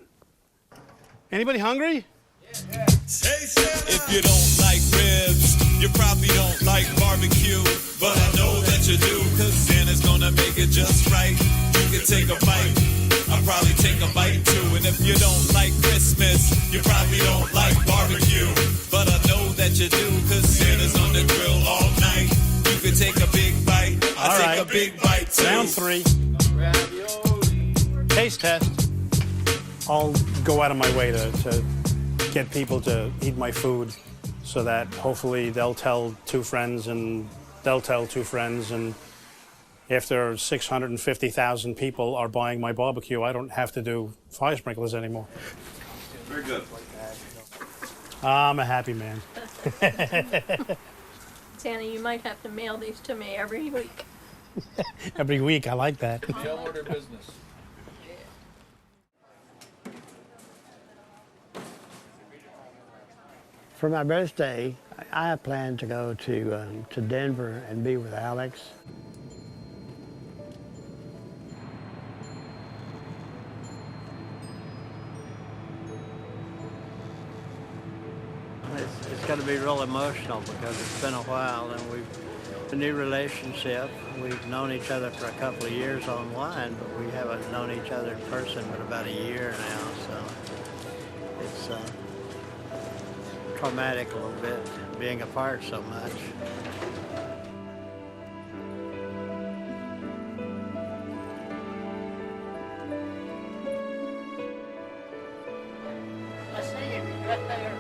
Speaker 7: Anybody hungry?
Speaker 24: If you don't like ribs, you probably don't like barbecue. But I know that you do, cause Santa's gonna make it just right. You can take a bite, I'll probably take a bite too. And if you don't like Christmas, you probably don't like barbecue. But I know that you do, cause Santa's on the grill all night. You can take a big bite, I'll take a big bite too.
Speaker 14: Round 3. Taste test. I'll go out of my way to get people to eat my food so that hopefully they'll tell 2 friends and they'll tell 2 friends, and after 650,000 people are buying my barbecue, I don't have to do fire sprinklers anymore.
Speaker 24: Very good.
Speaker 14: I'm a happy man.
Speaker 23: Santa, you might have to mail these to me every week.
Speaker 14: Every week, I like that.
Speaker 24: Mail order business.
Speaker 7: For my birthday, I have planned to go to Denver and be with Alex.
Speaker 26: It's going to be real emotional because it's been a while and we've a new relationship. We've known each other for a couple of years online, but we haven't known each other in person but about a year now. So was traumatic a little bit, being apart so much.
Speaker 7: I see you right there.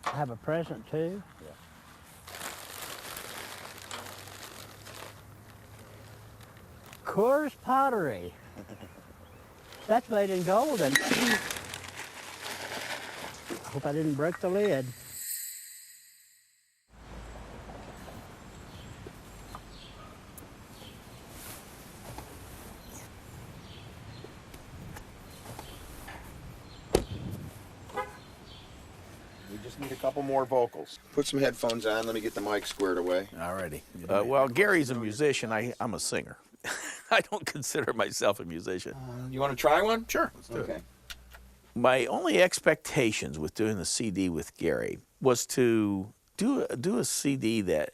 Speaker 26: I have a present too. Coors Pottery. That's made in gold. And I hope I didn't break the lid.
Speaker 1: We just need a couple more vocals. Put some headphones on. Let me get the mic squared away.
Speaker 13: Alrighty. Well, Gary's a musician. I'm a singer. I don't consider myself a musician.
Speaker 1: You want to try one?
Speaker 13: Sure. Let's do
Speaker 1: Okay.
Speaker 13: it. My only expectations with doing the CD with Gary was to do a CD that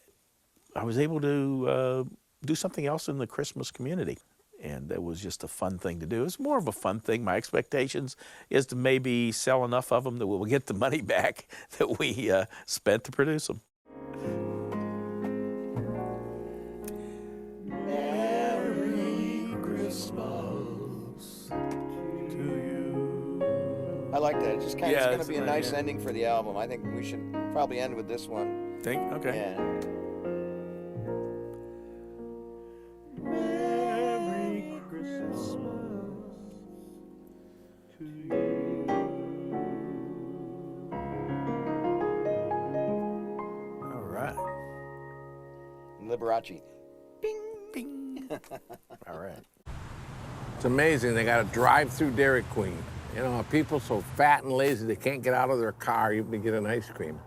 Speaker 13: I was able to do something else in the Christmas community. And that was just a fun thing to do. It's more of a fun thing. My expectations is to maybe sell enough of them that we'll get the money back that we spent to produce them.
Speaker 1: Merry Christmas to you. I like that. It's just kind of, it's going to be a nice ending for the album. I think we should probably end with this one.
Speaker 13: Think? Okay.
Speaker 1: Yeah. Liberace. Bing, bing.
Speaker 13: All right.
Speaker 4: It's amazing. They got a drive-through Dairy Queen. You know, people so fat and lazy they can't get out of their car even to get an ice cream.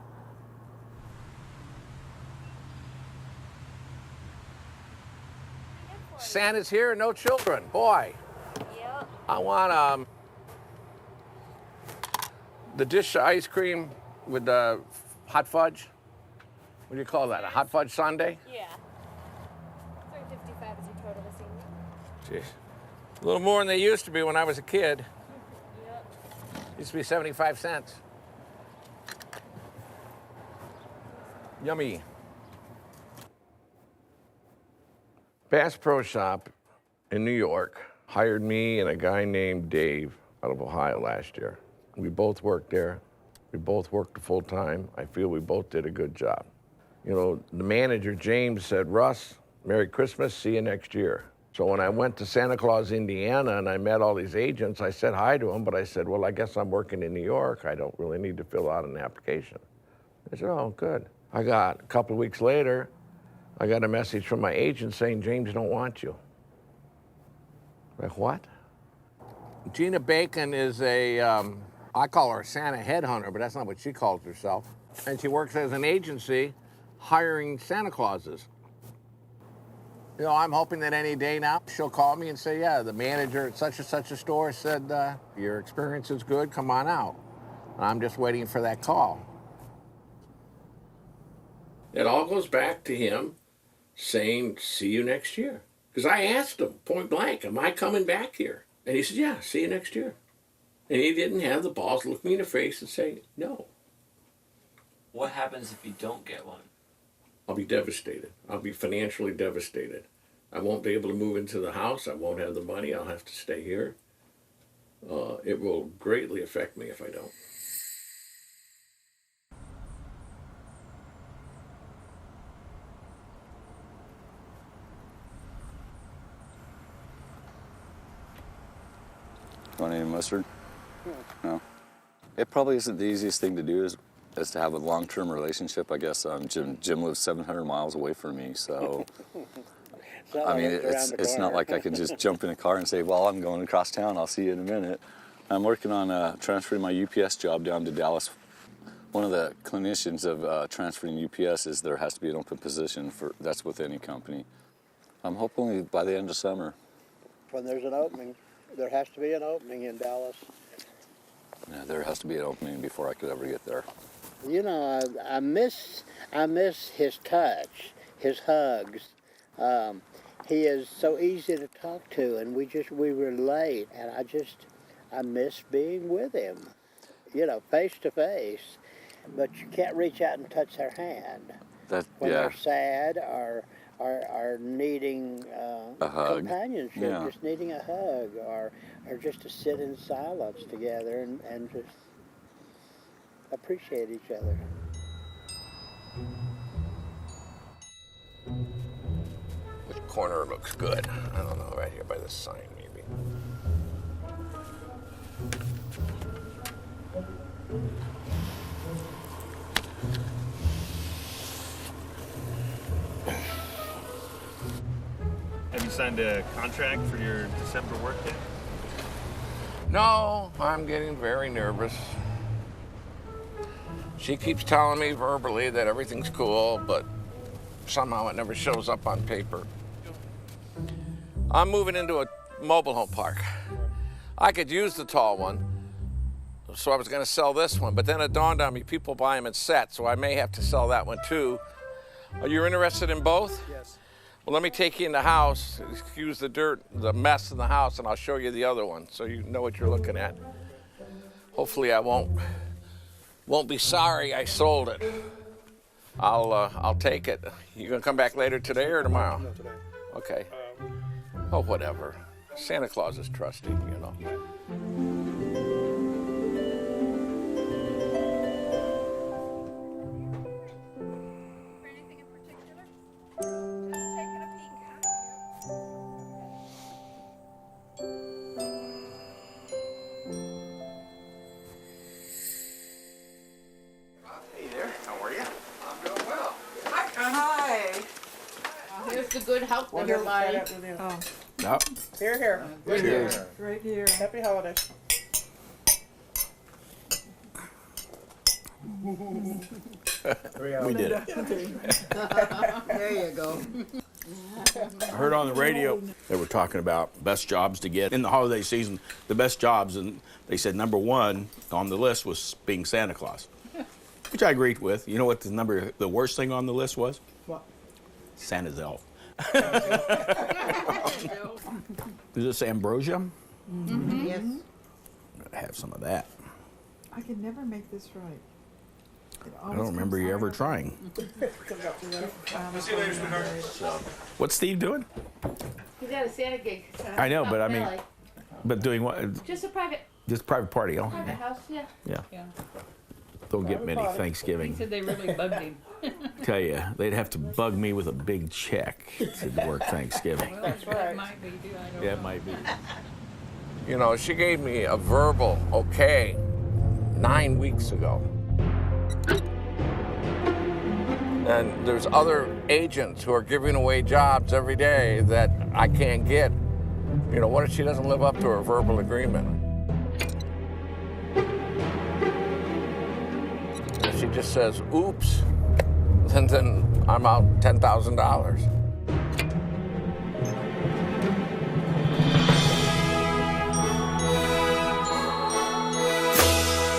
Speaker 4: Santa's here, no children. Boy.
Speaker 23: Yep.
Speaker 4: I want the dish of ice cream with the hot fudge. What do you call that? A hot fudge sundae?
Speaker 23: Yeah. $3.55 is your total this evening.
Speaker 4: Jeez. A little more than they used to be when I was a kid.
Speaker 23: Yep.
Speaker 4: Used to be 75 cents. Yummy. Bass Pro Shop in New York hired me and a guy named Dave out of Ohio last year. We both worked there. We both worked full time. I feel we both did a good job. You know, the manager, James, said, Russ, Merry Christmas, see you next year. So when I went to Santa Claus, Indiana, and I met all these agents, I said hi to them, but I said, well, I guess I'm working in New York. I don't really need to fill out an application. They said, oh, good. I got, a couple of weeks later, I got a message from my agent saying, James don't want you. Like, what? Gina Bacon is a, I call her a Santa headhunter, but that's not what she calls herself. And she works as an agency hiring Santa Clauses. You know, I'm hoping that any day now she'll call me and say, yeah, the manager at such and such a store said, your experience is good, come on out. I'm just waiting for that call. It all goes back to him saying, see you next year. Because I asked him point blank, am I coming back here? And he said, yeah, see you next year. And he didn't have the balls to look me in the face and say no.
Speaker 2: What happens if you don't get one?
Speaker 4: I'll be devastated. I'll be financially devastated. I won't be able to move into the house. I won't have the money. I'll have to stay here. It will greatly affect me if I don't.
Speaker 5: Want any mustard? No. It probably isn't the easiest thing to do is to have a long-term relationship. I guess Jim lives 700 miles away from me, so I mean it's not like I can just jump in a car and say, well, I'm going across town, I'll see you in a minute. I'm working on transferring my UPS job down to Dallas. One of the clinicians of transferring UPS is there has to be an open position that's with any company. I'm hoping by the end of summer.
Speaker 7: When there's an opening, there has to be an opening in Dallas.
Speaker 5: Yeah, there has to be an opening before I could ever get there.
Speaker 7: You know, I miss his touch, his hugs. He is so easy to talk to, and we relate, and I miss being with him. You know, face to face, but you can't reach out and touch their hand. When they're sad or needing
Speaker 5: a hug.
Speaker 7: Companionship, just needing a hug, or just to sit in silence together and just appreciate each other.
Speaker 4: Which corner looks good? I don't know, right here by the sign maybe.
Speaker 6: Have you signed a contract for your December work yet?
Speaker 4: No, I'm getting very nervous. She keeps telling me verbally that everything's cool, but somehow it never shows up on paper. I'm moving into a mobile home park. I could use the tall one, so I was going to sell this one, but then it dawned on me people buy them in sets, so I may have to sell that one too. Are you interested in both?
Speaker 6: Yes.
Speaker 4: Well, let me take you in the house, excuse the dirt, the mess in the house, and I'll show you the other one so you know what you're looking at. Hopefully I won't be sorry I sold it. I'll take it. You gonna come back later today or tomorrow?
Speaker 6: No, today.
Speaker 4: Okay. Oh, whatever. Santa Claus is trusty, you know.
Speaker 18: The good health, everybody.
Speaker 4: Oh.
Speaker 18: No.
Speaker 9: Here.
Speaker 4: Cheers.
Speaker 9: Right here. Happy holidays.
Speaker 13: We did it.
Speaker 9: There you go.
Speaker 13: I heard on the radio they were talking about best jobs to get in the holiday season, the best jobs, and they said number one on the list was being Santa Claus, which I agreed with. You know what the worst thing on the list was?
Speaker 9: What?
Speaker 13: Santa's elf. Is this ambrosia?
Speaker 9: Mm-hmm. Yes.
Speaker 13: Have some of that.
Speaker 9: I can never make this right.
Speaker 13: I don't remember you ever trying. What's Steve doing?
Speaker 18: He's at a Santa gig.
Speaker 13: I know, but I mean, but doing what?
Speaker 18: Just a private.
Speaker 13: Just private party, oh?
Speaker 18: Private house, yeah.
Speaker 13: Yeah. Don't get many
Speaker 18: He
Speaker 13: Thanksgiving.
Speaker 18: said they really bugged him.
Speaker 13: Tell you, they'd have to bug me with a big check to work Thanksgiving.
Speaker 18: Well, that's right. That might be, too. I don't
Speaker 13: Yeah,
Speaker 18: know.
Speaker 13: it might be.
Speaker 4: You know, she gave me a verbal okay 9 weeks ago. And there's other agents who are giving away jobs every day that I can't get. You know, what if she doesn't live up to her verbal agreement? If she just says, oops, then I'm out $10,000.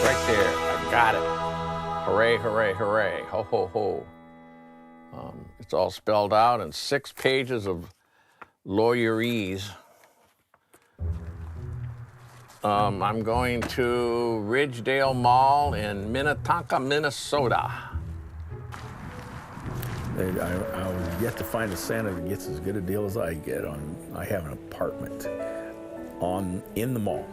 Speaker 4: Right there. got it. Hooray, hooray, hooray. Ho, ho, ho. It's all spelled out in 6 pages of lawyerese. I'm going to Ridgedale Mall in Minnetonka, Minnesota.
Speaker 10: I've yet to find a Santa that gets as good a deal as I get on. I have an apartment in the mall.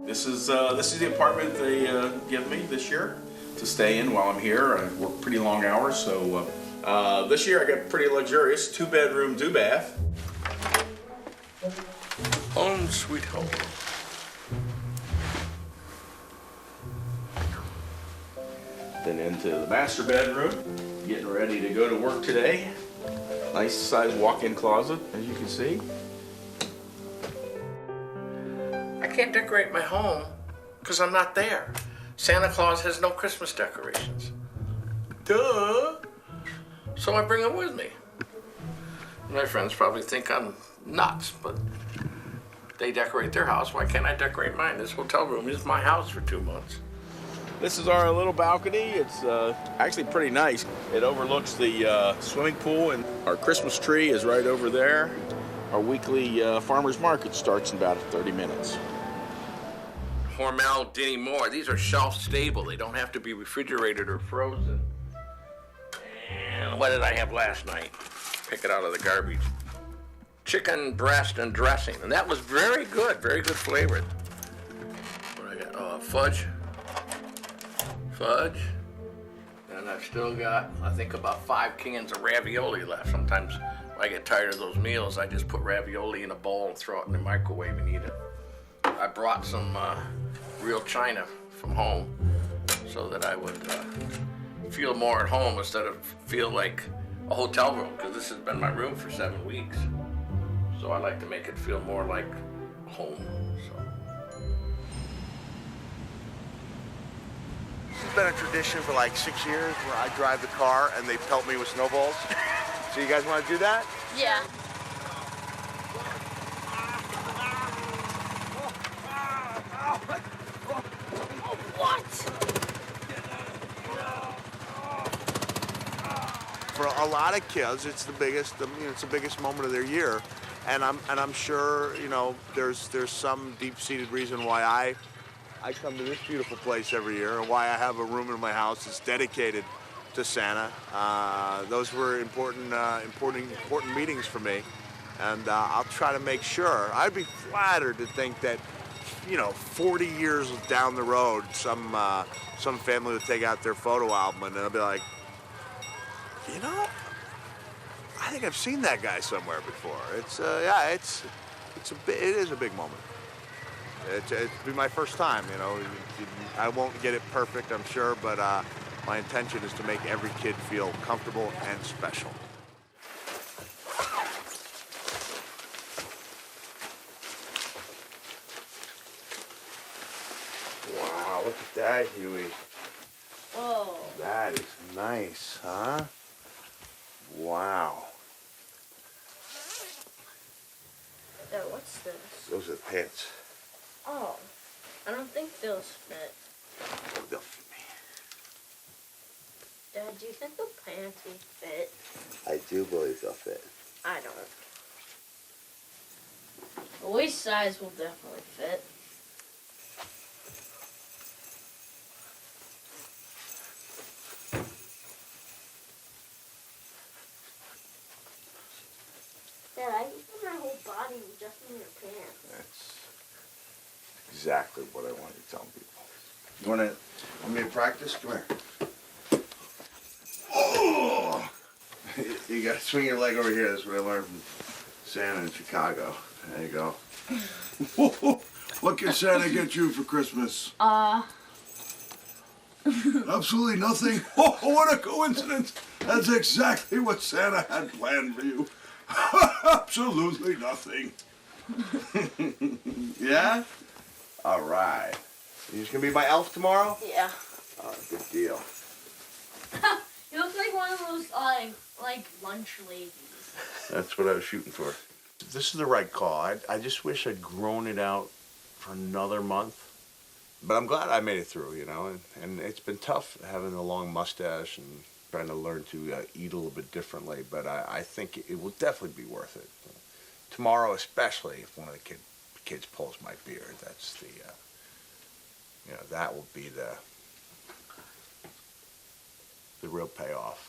Speaker 13: This is the apartment they give me this year to stay in while I'm here. I work pretty long hours, so this year I got pretty luxurious 2-bedroom, 2-bath. Home sweet home. Then into the master bedroom, getting ready to go to work today. Nice size walk-in closet, as you can see.
Speaker 4: I can't decorate my home because I'm not there. Santa Claus has no Christmas decorations. Duh! So I bring them with me. My friends probably think I'm nuts, but they decorate their house. Why can't I decorate mine? This hotel room is my house for 2 months.
Speaker 13: This is our little balcony. It's actually pretty nice. It overlooks the swimming pool, and our Christmas tree is right over there. Our weekly farmer's market starts in about 30 minutes.
Speaker 4: Hormel, Dinny Moore, these are shelf-stable. They don't have to be refrigerated or frozen. And what did I have last night? Pick it out of the garbage. Chicken breast and dressing, and that was very good flavored. What I got? Fudge. And I've still got, I think, about 5 cans of ravioli left. Sometimes when I get tired of those meals, I just put ravioli in a bowl and throw it in the microwave and eat it. I brought some real china from home so that I would feel more at home instead of feel like a hotel room, because this has been my room for 7 weeks. So I like to make it feel more like home.
Speaker 12: This has been a tradition for like 6 years where I drive the car and they pelt me with snowballs. So you guys want to do that?
Speaker 18: Yeah. What?
Speaker 12: For a lot of kids, it's the biggest, it's the biggest moment of their year, and I'm sure, there's some deep-seated reason why I come to this beautiful place every year, and why I have a room in my house that's dedicated to Santa. Those were important meetings for me, and I'll try to make sure. I'd be flattered to think that, 40 years down the road, some family would take out their photo album and they'll be like, I think I've seen that guy somewhere before. It is a big moment. It'd be my first time, I won't get it perfect, I'm sure, but my intention is to make every kid feel comfortable and special. Wow, look at that, Huey.
Speaker 18: Whoa.
Speaker 12: That is nice, huh? Wow.
Speaker 18: What's this?
Speaker 12: Those are the pants.
Speaker 18: Oh, I don't think those fit.
Speaker 12: Oh, they'll fit me.
Speaker 18: Dad, do you think the pants will fit?
Speaker 12: I do believe they'll fit.
Speaker 18: I don't. The waist size will definitely fit. Dad, I can put my whole body just in your pants.
Speaker 12: That's exactly what I wanted to tell people. You want me to practice? Come here. Oh! You gotta swing your leg over here. That's what I learned from Santa in Chicago. There you go. What can Santa get you for Christmas? Absolutely nothing. Oh, what a coincidence. That's exactly what Santa had planned for you. Absolutely nothing. Yeah? All right. You just gonna be my elf tomorrow?
Speaker 18: Yeah.
Speaker 12: Oh, good deal.
Speaker 18: You look like one of those, like lunch ladies.
Speaker 12: That's what I was shooting for. This is the right call. I just wish I'd grown it out for another month. But I'm glad I made it through, you know, and it's been tough having a long mustache and trying to learn to eat a little bit differently, but I think it will definitely be worth it. Tomorrow especially, if one of the kids pulls my beard, that's the, you know, that will be the real payoff.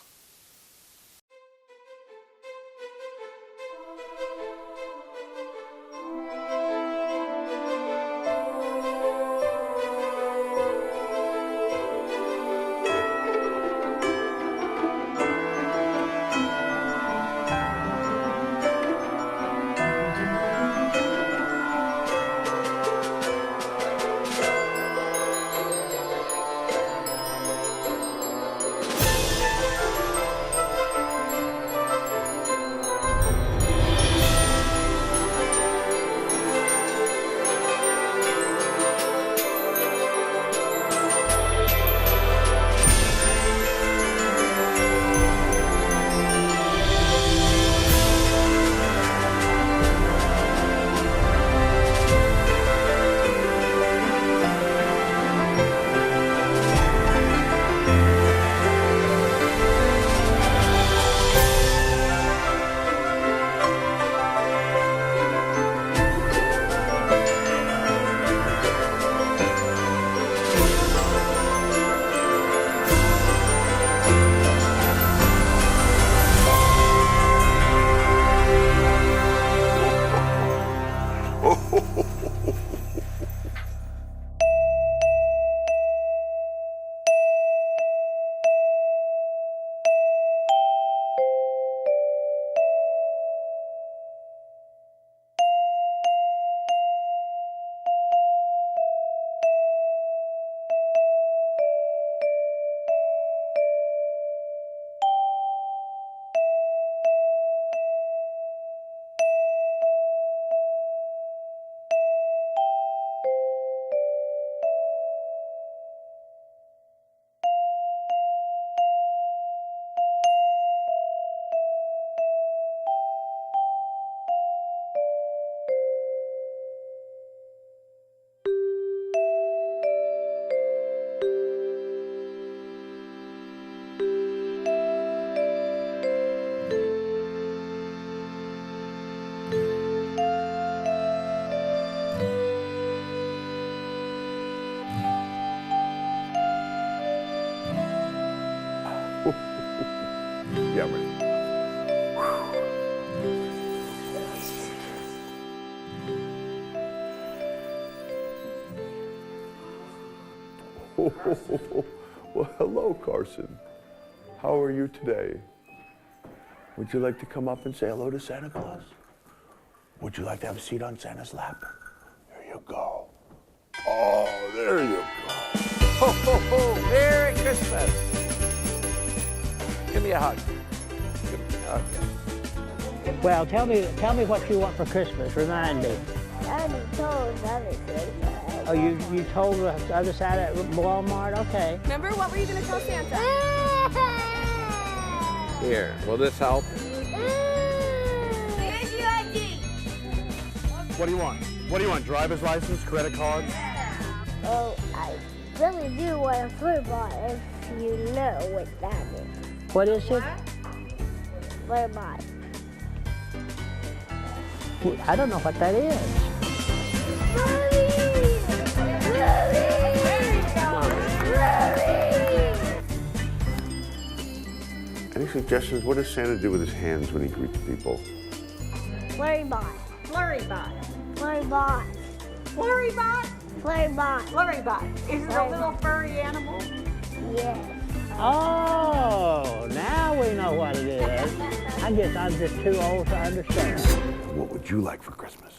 Speaker 4: Yeah, man.
Speaker 11: Well, hello, Carson. How are you today? Would you like to come up and say hello to Santa Claus? Would you like to have a seat on Santa's lap? There you go. Oh, there you go.
Speaker 4: Ho, ho, ho, Merry Christmas. Give me a hug. Give me a hug.
Speaker 7: Well, tell me what you want for Christmas. Remind me.
Speaker 15: I already told the other kid.
Speaker 7: Oh, you told the other side at Walmart? Okay.
Speaker 15: Remember, what were you going to tell Santa?
Speaker 4: Here, will this help?
Speaker 15: Here's your ID.
Speaker 17: What do you want? What do you want? Driver's license, credit card?
Speaker 15: Oh, I really do want a flare-bot if you know what that is.
Speaker 7: What is it?
Speaker 15: Flare-bot.
Speaker 7: I don't know what that is.
Speaker 11: Any suggestions? What does Santa do with his hands when he greets people?
Speaker 15: Flurry-bot.
Speaker 18: Flurry-bot.
Speaker 15: Flurry-bot.
Speaker 18: Flurry-bot?
Speaker 15: Flurry-bot.
Speaker 18: Flurry-bot. Is it a little furry animal?
Speaker 15: Yes.
Speaker 7: Oh, now we know what it is. I guess I'm just too old to understand.
Speaker 11: What would you like for Christmas?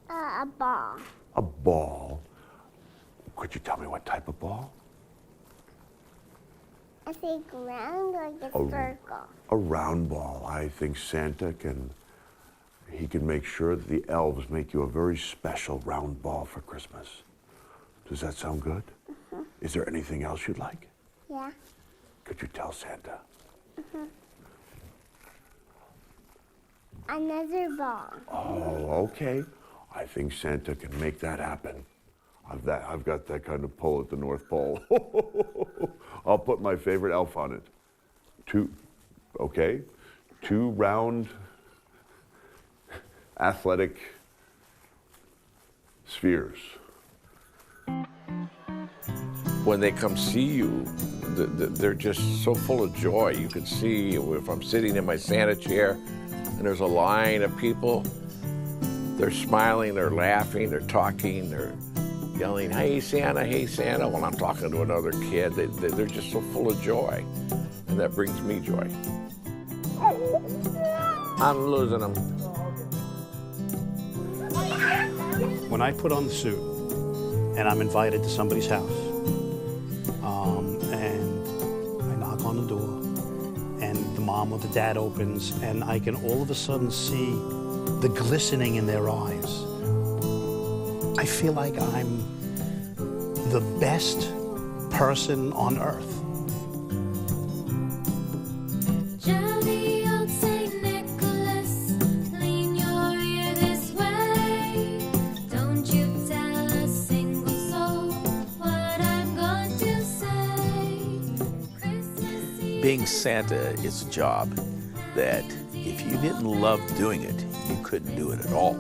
Speaker 15: A ball.
Speaker 11: A ball. Could you tell me what type of ball?
Speaker 15: I think round like a circle.
Speaker 11: A round ball. I think Santa he can make sure that the elves make you a very special round ball for Christmas. Does that sound good?
Speaker 15: Mm-hmm.
Speaker 11: Is there anything else you'd like?
Speaker 15: Yeah.
Speaker 11: Could you tell Santa?
Speaker 15: Mm-hmm. Another ball.
Speaker 11: Oh, okay. I think Santa can make that happen. I've got that kind of pull at the North Pole. I'll put my favorite elf on it. Two round, athletic spheres.
Speaker 4: When they come see you, they're just so full of joy. You can see if I'm sitting in my Santa chair and there's a line of people, they're smiling, they're laughing, they're talking, they're yelling, hey Santa, when I'm talking to another kid. They're just so full of joy, and that brings me joy. I'm losing them.
Speaker 14: When I put on the suit and I'm invited to somebody's house, and I knock on the door, and the mom or the dad opens, and I can all of a sudden see the glistening in their eyes, I feel like I'm the best person on earth.
Speaker 24: Jolly old Saint Nicholas, lean your ear this way. Don't you tell a single soul what I'm going to say.
Speaker 13: Being Santa is a job that if you didn't love doing it, you couldn't do it at all.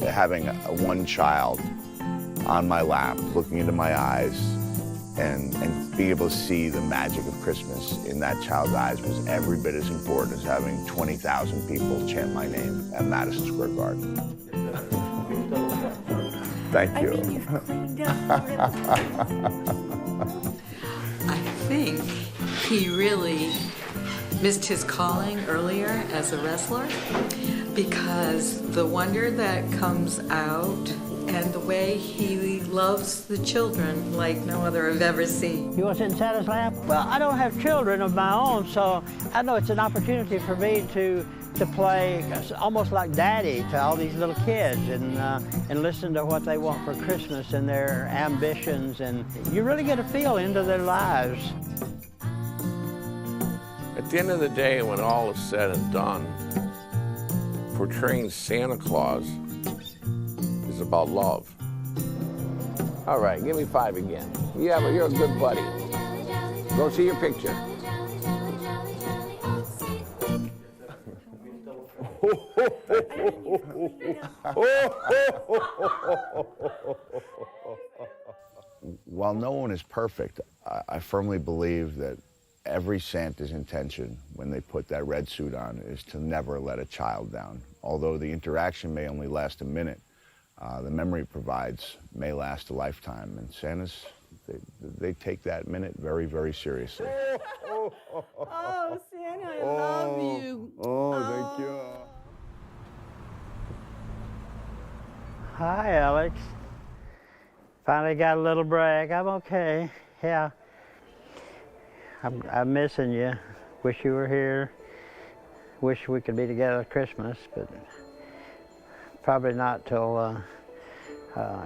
Speaker 12: Having one child on my lap, looking into my eyes, and being able to see the magic of Christmas in that child's eyes was every bit as important as having 20,000 people chant my name at Madison Square Garden. Thank you.
Speaker 3: I think he really missed his calling earlier as a wrestler, because the wonder that comes out and the way he loves the children like no other I've ever seen.
Speaker 7: You want to sit in Santa's lap? Well, I don't have children of my own, so I know it's an opportunity for me to play almost like daddy to all these little kids and listen to what they want for Christmas and their ambitions, and you really get a feel into their lives.
Speaker 4: At the end of the day, when all is said and done, portraying Santa Claus is about love. All right, give me 5 again. Yeah, but you're a good buddy. Go see your picture.
Speaker 12: While no one is perfect, I firmly believe that every Santa's intention when they put that red suit on is to never let a child down. Although the interaction may only last a minute, the memory it provides may last a lifetime. And Santa's, they take that minute very, very seriously.
Speaker 9: Oh, Santa, I love you.
Speaker 11: Thank you.
Speaker 7: Hi, Alex. Finally got a little break. I'm okay. Yeah. I'm missing you. Wish you were here. Wish we could be together at Christmas, but probably not till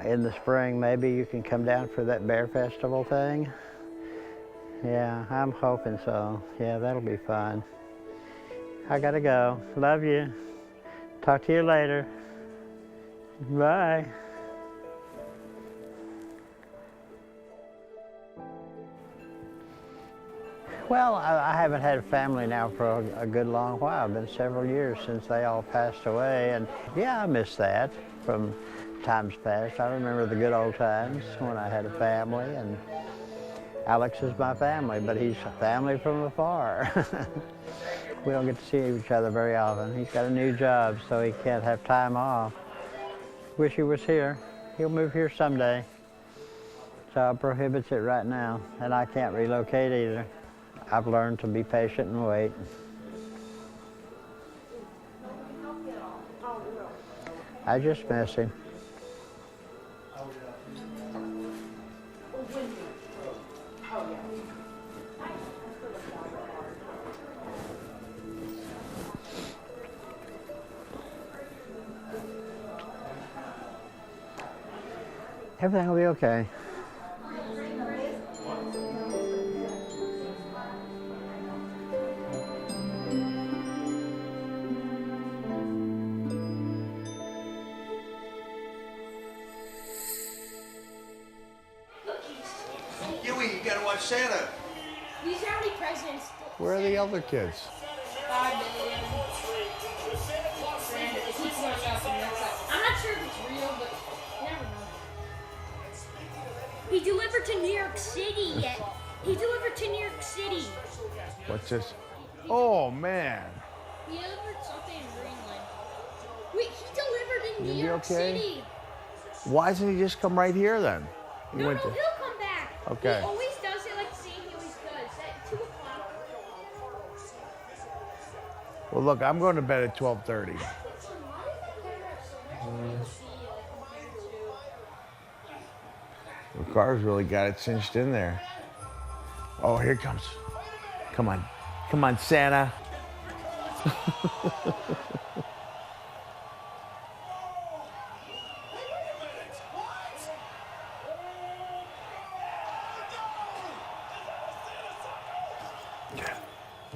Speaker 7: in the spring. Maybe you can come down for that bear festival thing. Yeah, I'm hoping so. Yeah, that'll be fun. I gotta go. Love you. Talk to you later. Bye. Well, I haven't had a family now for a good long while. It's been several years since they all passed away, and yeah, I miss that from times past. I remember the good old times when I had a family, and Alex is my family, but he's family from afar. We don't get to see each other very often. He's got a new job, so he can't have time off. Wish he was here. He'll move here someday. Job prohibits it right now, and I can't relocate either. I've learned to be patient and wait. I just miss him. Everything will be okay.
Speaker 11: Santa?
Speaker 18: These are how many presidents.
Speaker 11: Where are the other kids?
Speaker 18: 5 million. And it keeps going up and that's up. I'm not sure if it's real, but you never know. He delivered to New York City yet. He delivered to New York City.
Speaker 11: What's this? Oh, man.
Speaker 18: He delivered something in Greenland. Wait, he delivered in
Speaker 11: You
Speaker 18: New
Speaker 11: be
Speaker 18: York
Speaker 11: okay?
Speaker 18: City.
Speaker 11: Why doesn't he just come right here then? He
Speaker 18: No,
Speaker 11: went
Speaker 18: no,
Speaker 11: to-
Speaker 18: he'll come back.
Speaker 11: Okay.
Speaker 18: He always does it like Sam he always does. At 2 o'clock.
Speaker 11: Well, look, I'm going to bed at 12:30. The car's really got it cinched in there. Oh, here it comes. Come on. Come on, Santa.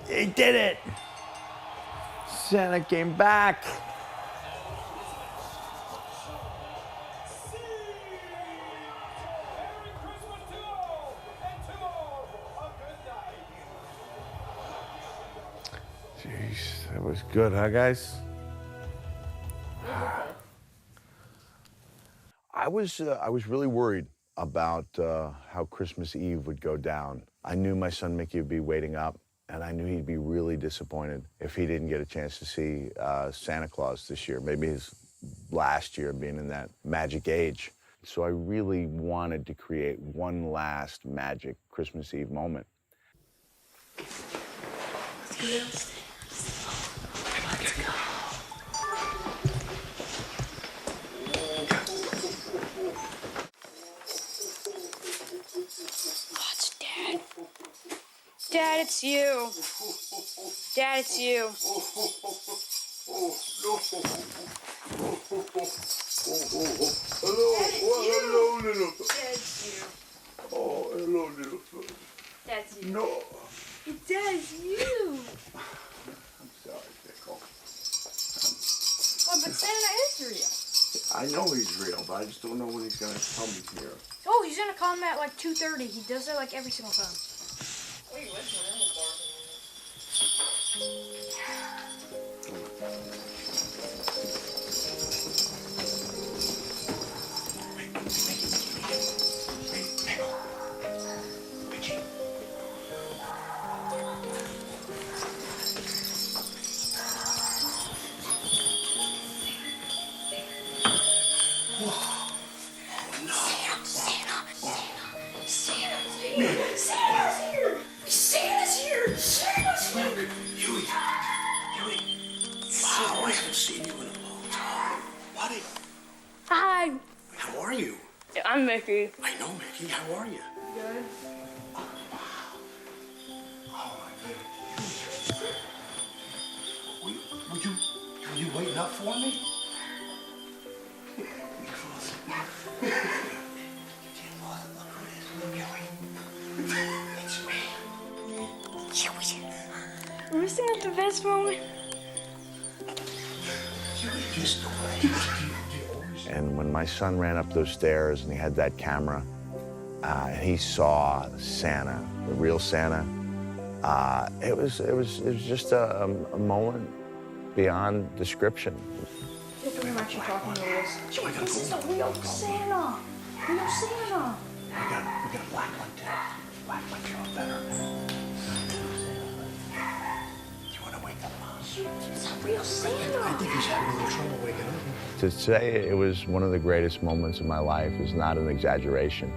Speaker 11: He did it. Santa came back. Jeez, that was good, huh, guys? I was really worried about how Christmas Eve would go down. I knew my son Mickey would be waiting up, and I knew he'd be really disappointed if he didn't get a chance to see Santa Claus this year, maybe his last year being in that magic age. So I really wanted to create one last magic Christmas Eve moment.
Speaker 18: Let's go downstairs. Let's go. Oh, it's Dad. Dad, it's you. Dad, it's you.
Speaker 11: Hello, little.
Speaker 18: That's you.
Speaker 11: Oh, hello, little.
Speaker 18: That's you.
Speaker 11: No.
Speaker 18: That's you.
Speaker 11: I'm sorry, Pickle.
Speaker 18: Oh, but Santa is real.
Speaker 11: I know he's real, but I just don't know when he's gonna come here.
Speaker 18: Oh, he's gonna come at like 2:30. He does that like every single time. Wait, what's Santa's here! Santa's here!
Speaker 8: Huey! Wow, I haven't seen you in a long time. Buddy,
Speaker 18: Hi!
Speaker 8: how are you?
Speaker 18: I'm Mickey.
Speaker 8: I know, Mickey. How are you?
Speaker 18: Good.
Speaker 8: Were you waiting up for me? It's me.
Speaker 18: Are we singing at the best moment?
Speaker 11: And when my son ran up those stairs and he had that camera, and he saw Santa, the real Santa, it was just a moment beyond description.
Speaker 18: I'm actually talking to this. This is a real Santa. Real Santa.
Speaker 8: We got a black one too. Black one show better. You want to wake up, Mom?
Speaker 18: It's a real Santa.
Speaker 8: I think he's having a little trouble waking up.
Speaker 11: To say it was one of the greatest moments of my life is not an exaggeration.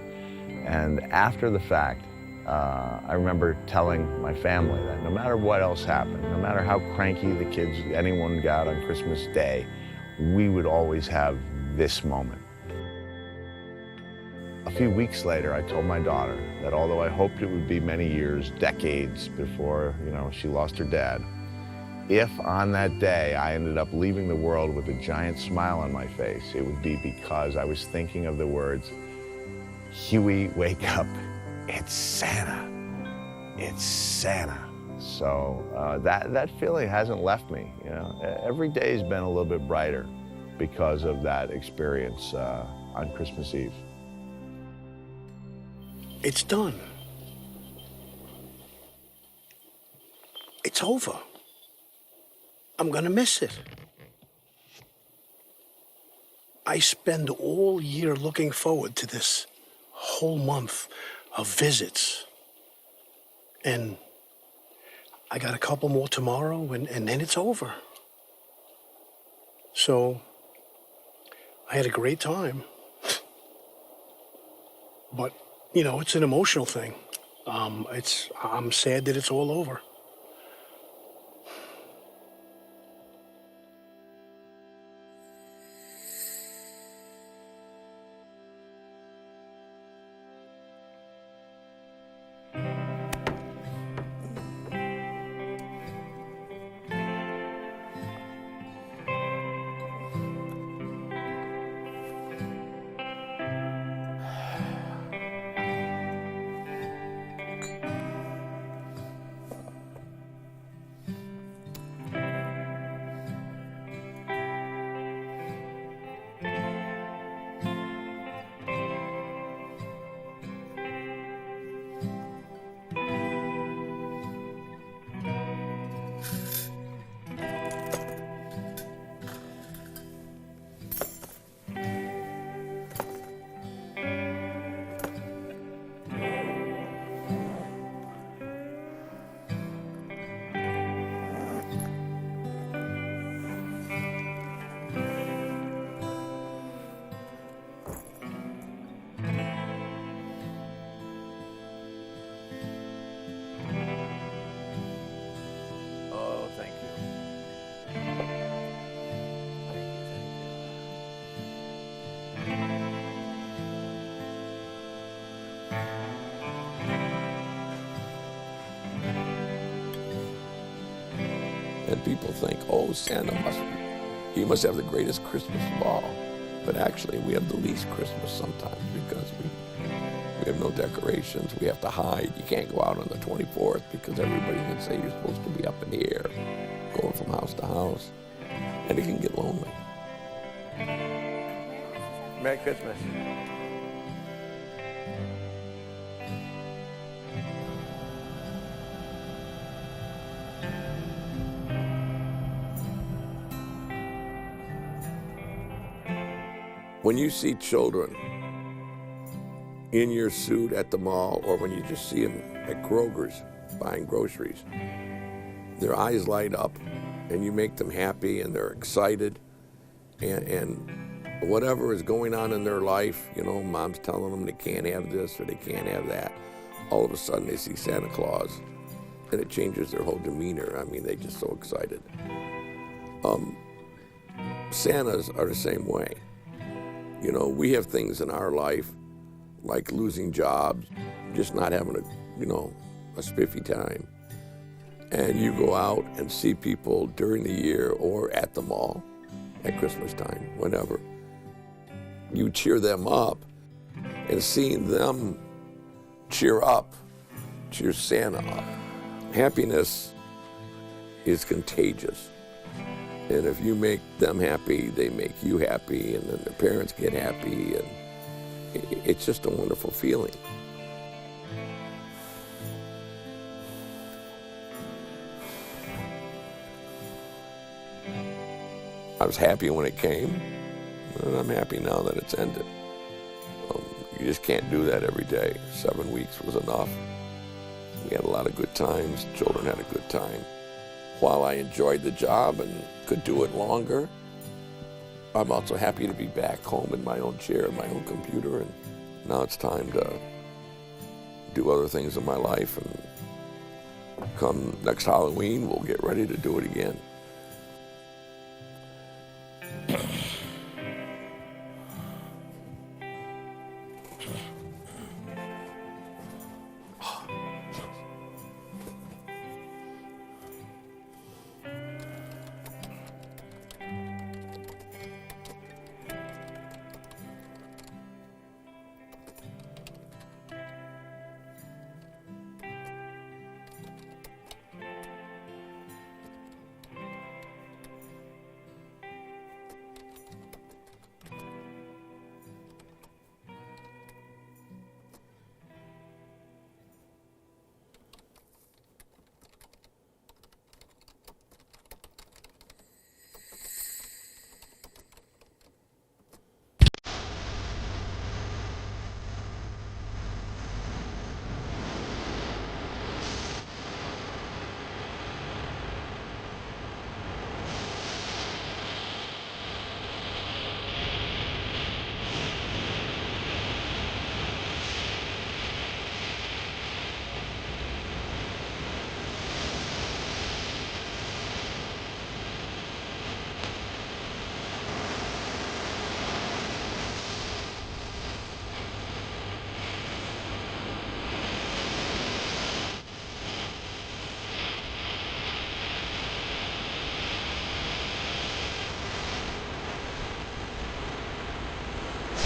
Speaker 11: And after the fact, I remember telling my family that no matter what else happened, no matter how cranky the kids, anyone got on Christmas Day, we would always have this moment. A few weeks later, I told my daughter that although I hoped it would be many years, decades before, she lost her dad, if on that day I ended up leaving the world with a giant smile on my face, it would be because I was thinking of the words, Huey, wake up, it's Santa, it's Santa. So that feeling hasn't left me. Every day's been a little bit brighter because of that experience on Christmas Eve.
Speaker 8: It's done.
Speaker 14: it's over, I'm going to miss it. I spend all year looking forward to this whole month of visits. And I got a couple more tomorrow, and then it's over. So I had a great time. But, you know, it's an emotional thing. I'm sad that it's all over.
Speaker 4: And people think, oh, Santa he must have the greatest Christmas of all. But actually, we have the least Christmas sometimes because we have no decorations. We have to hide. You can't go out on the 24th because everybody's going to say you're supposed to be up in the air, going from house to house. And it can get lonely.
Speaker 1: Merry Christmas.
Speaker 4: When you see children in your suit at the mall, or when you just see them at Kroger's buying groceries, their eyes light up and you make them happy and they're excited, and whatever is going on in their life, you know, mom's telling them they can't have this or they can't have that, all of a sudden they see Santa Claus and it changes their whole demeanor. I mean, they're just so excited. Santas are the same way. You know, we have things in our life like losing jobs, just not having a spiffy time. And you go out and see people during the year or at the mall at Christmas time, whenever. You cheer them up, and seeing them cheer up cheers Santa up. Happiness is contagious. And if you make them happy, they make you happy, and then their parents get happy, and it's just a wonderful feeling. I was happy when it came, and I'm happy now that it's ended. You just can't do that every day. 7 weeks was enough. We had a lot of good times. Children had a good time. While I enjoyed the job and could do it longer, I'm also happy to be back home in my own chair, my own computer, and now it's time to do other things in my life, and come next Halloween, we'll get ready to do it again.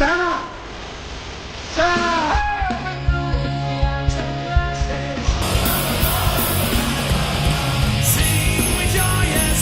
Speaker 16: Santa! Santa!